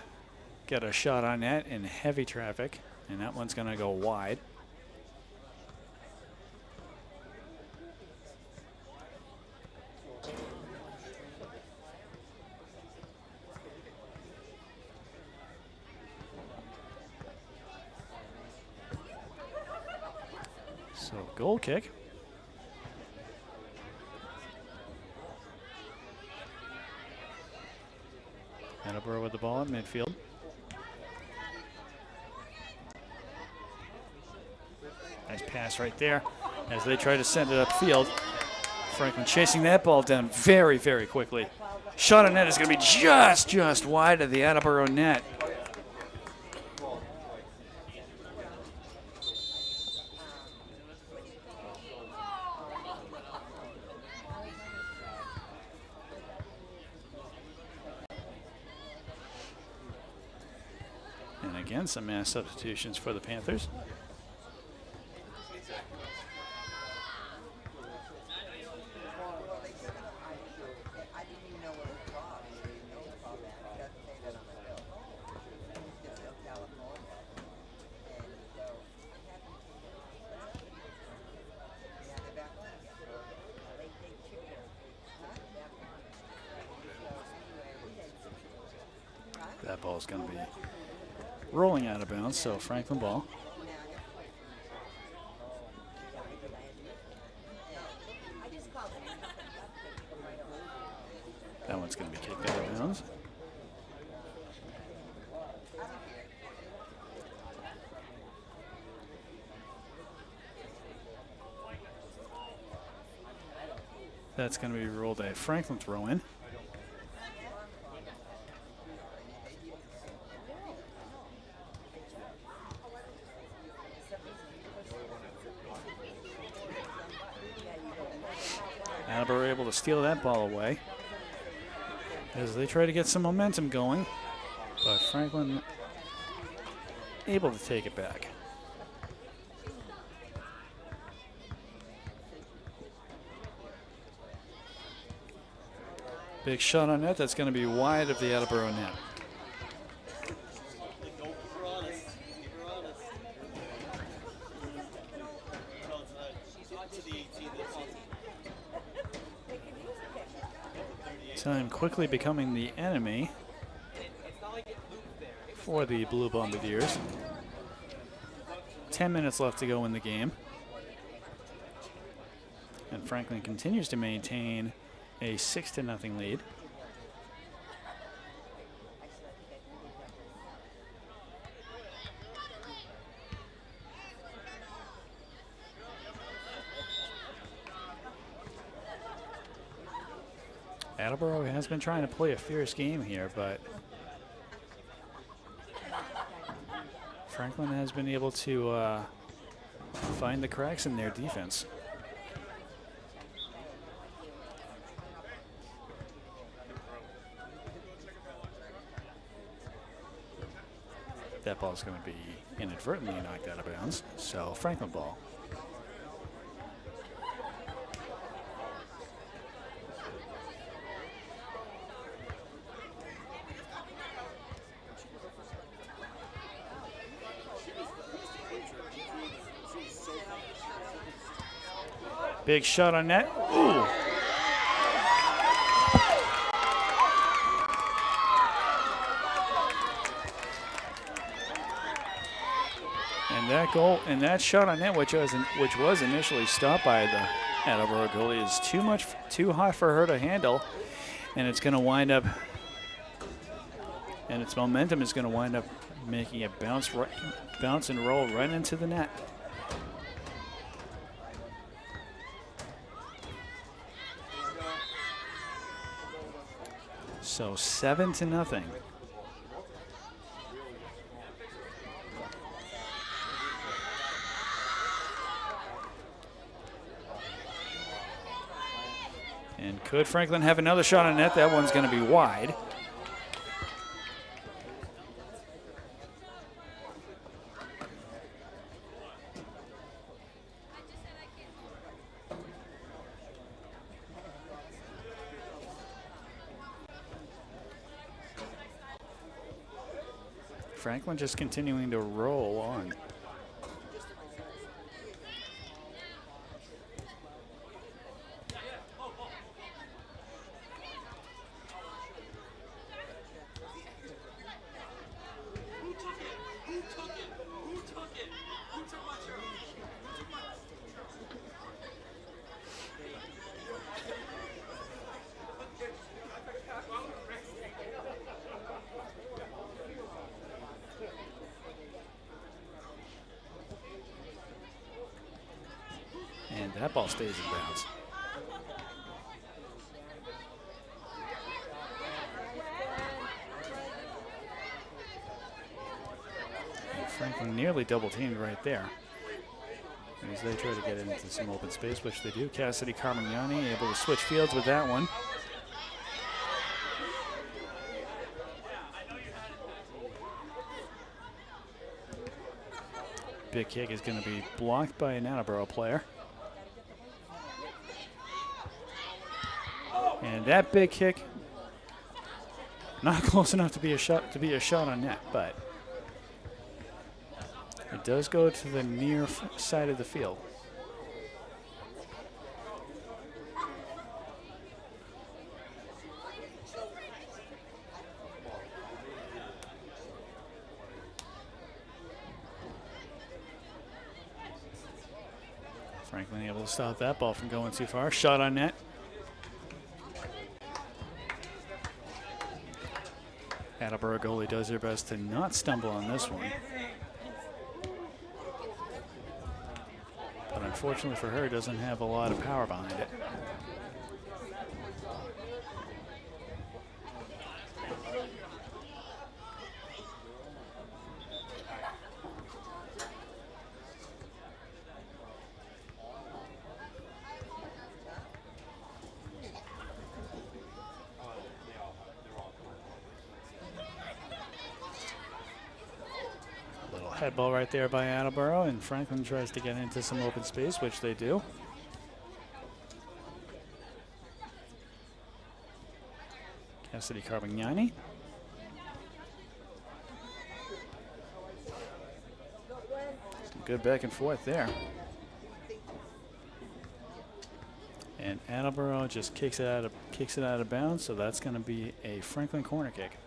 get a shot on net in heavy traffic, and that one's going to go wide. So goal kick. Attleboro with the ball at midfield. Nice pass right there as they try to send it upfield. Franklin chasing that ball down very, very quickly. Shot on net is going to be just wide of the Attleboro net. Again, some mass substitutions for the Panthers. That ball's going to be rolling out of bounds, so Franklin ball. That one's going to be kicked out of bounds. That's going to be ruled a Franklin throw-in. Attleboro able to steal that ball away as they try to get some momentum going, but Franklin able to take it back. Big shot on net. That's going to be wide of the Attleboro net. Time quickly becoming the enemy for the Blue Bombardiers. 10 minutes left to go in the game. And Franklin continues to maintain a 6-0 lead. Attleboro has been trying to play a fierce game here, but Franklin has been able to find the cracks in their defense. That ball is going to be inadvertently knocked out of bounds, so Franklin ball. Big shot on net. Ooh. And that goal and that shot on net, which was initially stopped by the Attleboro goalie, is too hot for her to handle, and it's going to wind up. And its momentum is going to wind up making it bounce and roll right into the net. So 7-0. And could Franklin have another shot on net? That one's going to be wide. Franklin just continuing to roll on. And that ball stays in bounds. And Franklin nearly double teamed right there as they try to get into some open space, which they do. Cassidy Carmignani able to switch fields with that one. Big kick is going to be blocked by an Attleboro player. And that big kick, not close enough to be a shot on net, but it does go to the near side of the field. Franklin able to stop that ball from going too far. Shot on net. Attleboro goalie does their best to not stumble on this one. But unfortunately for her, doesn't have a lot of power behind it. Head ball right there by Attleboro, and Franklin tries to get into some open space, which they do. Cassidy Carmignani. Some good back and forth there. And Attleboro just kicks it out of bounds, so that's going to be a Franklin corner kick.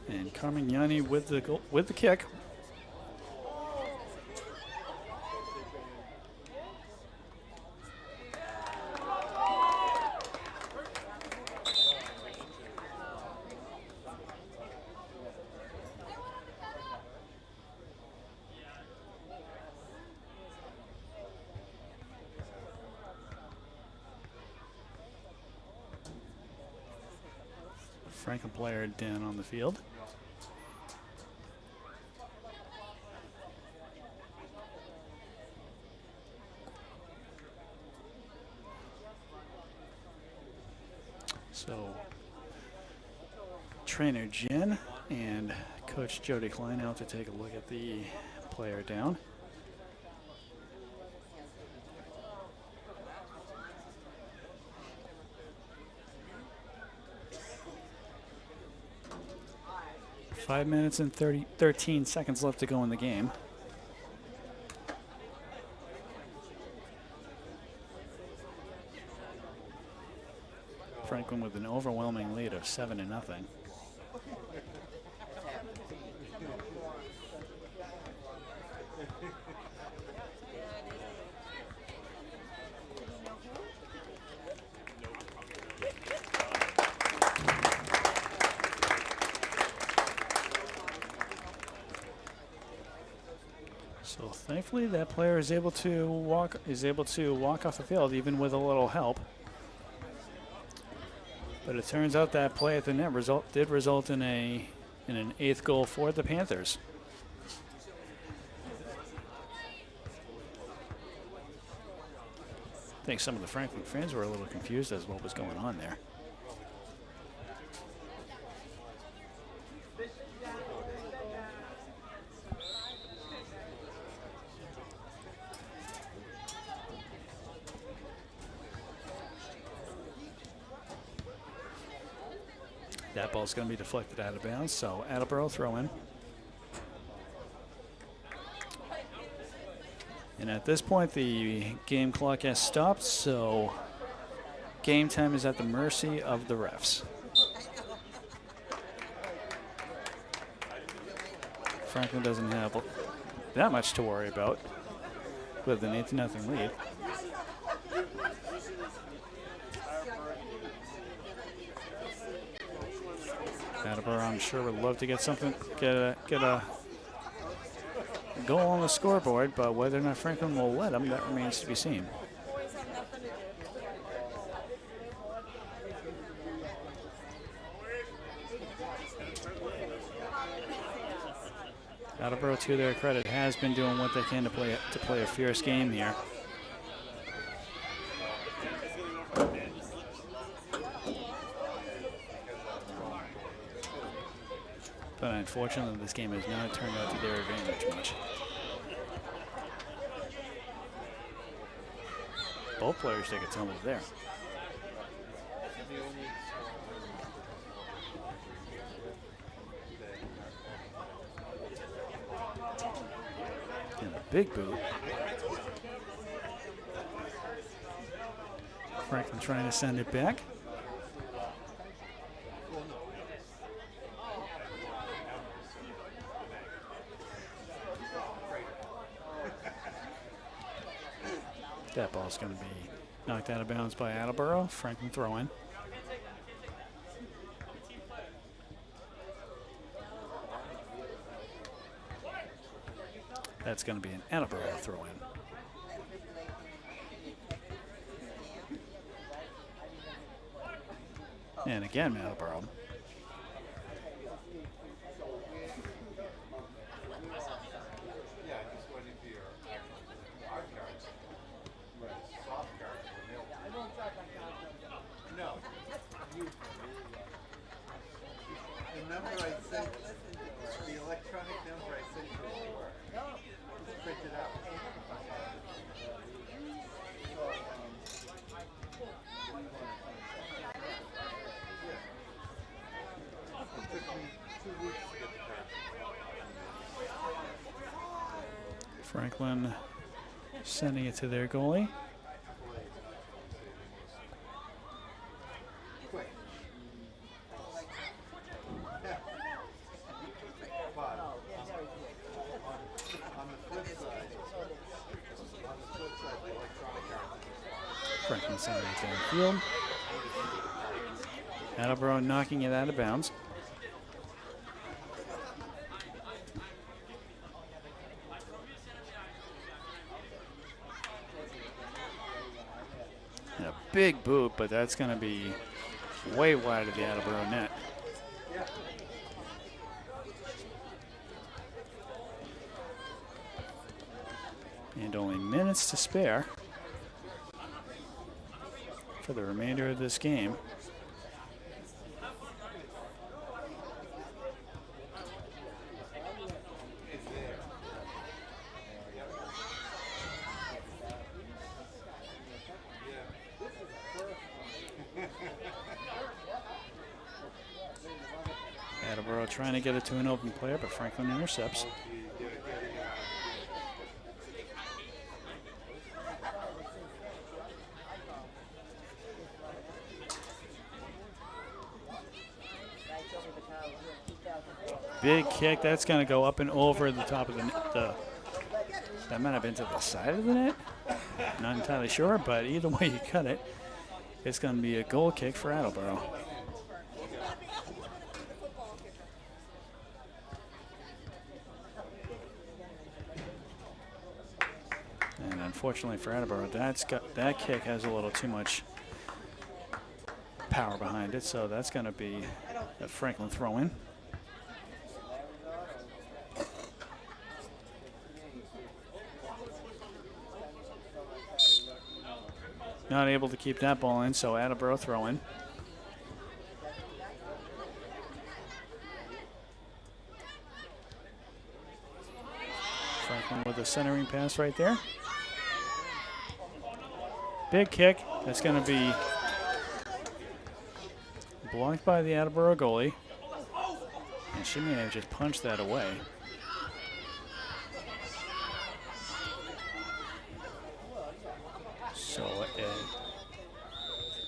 And Carmignani with the kick. Franklin player down on the field. So, trainer Jen and Coach Jody Klein out to take a look at the player down. Five minutes and 13 seconds left to go in the game. Franklin with an overwhelming lead of 7-0. So thankfully, that player is able to walk off the field even with a little help. But it turns out that play at the net did result in an 8th goal for the Panthers. I think some of the Franklin fans were a little confused as to what was going on there. That ball's going to be deflected out of bounds, so Attleboro throw in. And at this point, the game clock has stopped, so game time is at the mercy of the refs. Franklin doesn't have that much to worry about with an 8-0 lead. Attleboro, I'm sure, would love to get a goal on the scoreboard, but whether or not Franklin will let him, that remains to be seen. Attleboro, to their credit, has been doing what they can to play a fierce game here. But unfortunately, this game has not turned out to their advantage much. Both players take a tumble there. And a big boot. Franklin trying to send it back. That ball's going to be knocked out of bounds by Attleboro. Franklin throw in. That's going to be an Attleboro throw in. And again, Attleboro. Franklin sending it to their goalie. Franklin sending it downfield. Attleboro knocking it out of bounds. And a big boot, but that's going to be way wide of the Attleboro net. And only minutes to spare for the remainder of this game. Attleboro trying to get it to an open player, but Franklin intercepts. Big kick, that's going to go up and over the top of the that might have been to the side of the net. Not entirely sure, but either way you cut it, it's going to be a goal kick for Attleboro. And unfortunately for Attleboro, that kick has a little too much power behind it, so that's going to be a Franklin throw-in. Not able to keep that ball in, so Attleboro throw-in. Franklin with a centering pass right there. Big kick. That's going to be blocked by the Attleboro goalie. And she may have just punched that away.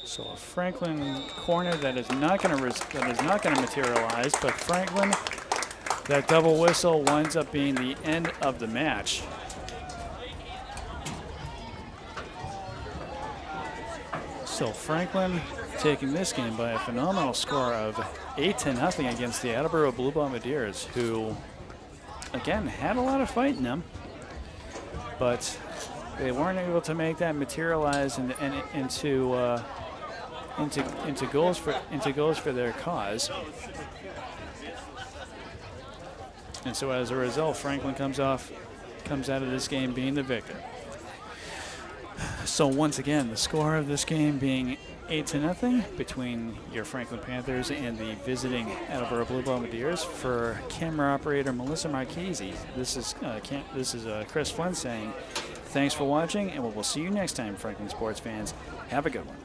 So a Franklin corner that is not going to materialize, but Franklin, that double whistle winds up being the end of the match. So Franklin taking this game by a phenomenal score of 8-0 against the Attleboro Blue Bombardiers, who again had a lot of fight in them, but they weren't able to make that materialize into goals for their cause. And so as a result, Franklin comes out of this game being the victor. So once again, the score of this game being 8-0 between your Franklin Panthers and the visiting Attleboro Blue Bombardiers. For camera operator Melissa Marchese, this is Chris Flynn saying thanks for watching, and we'll see you next time, Franklin sports fans. Have a good one.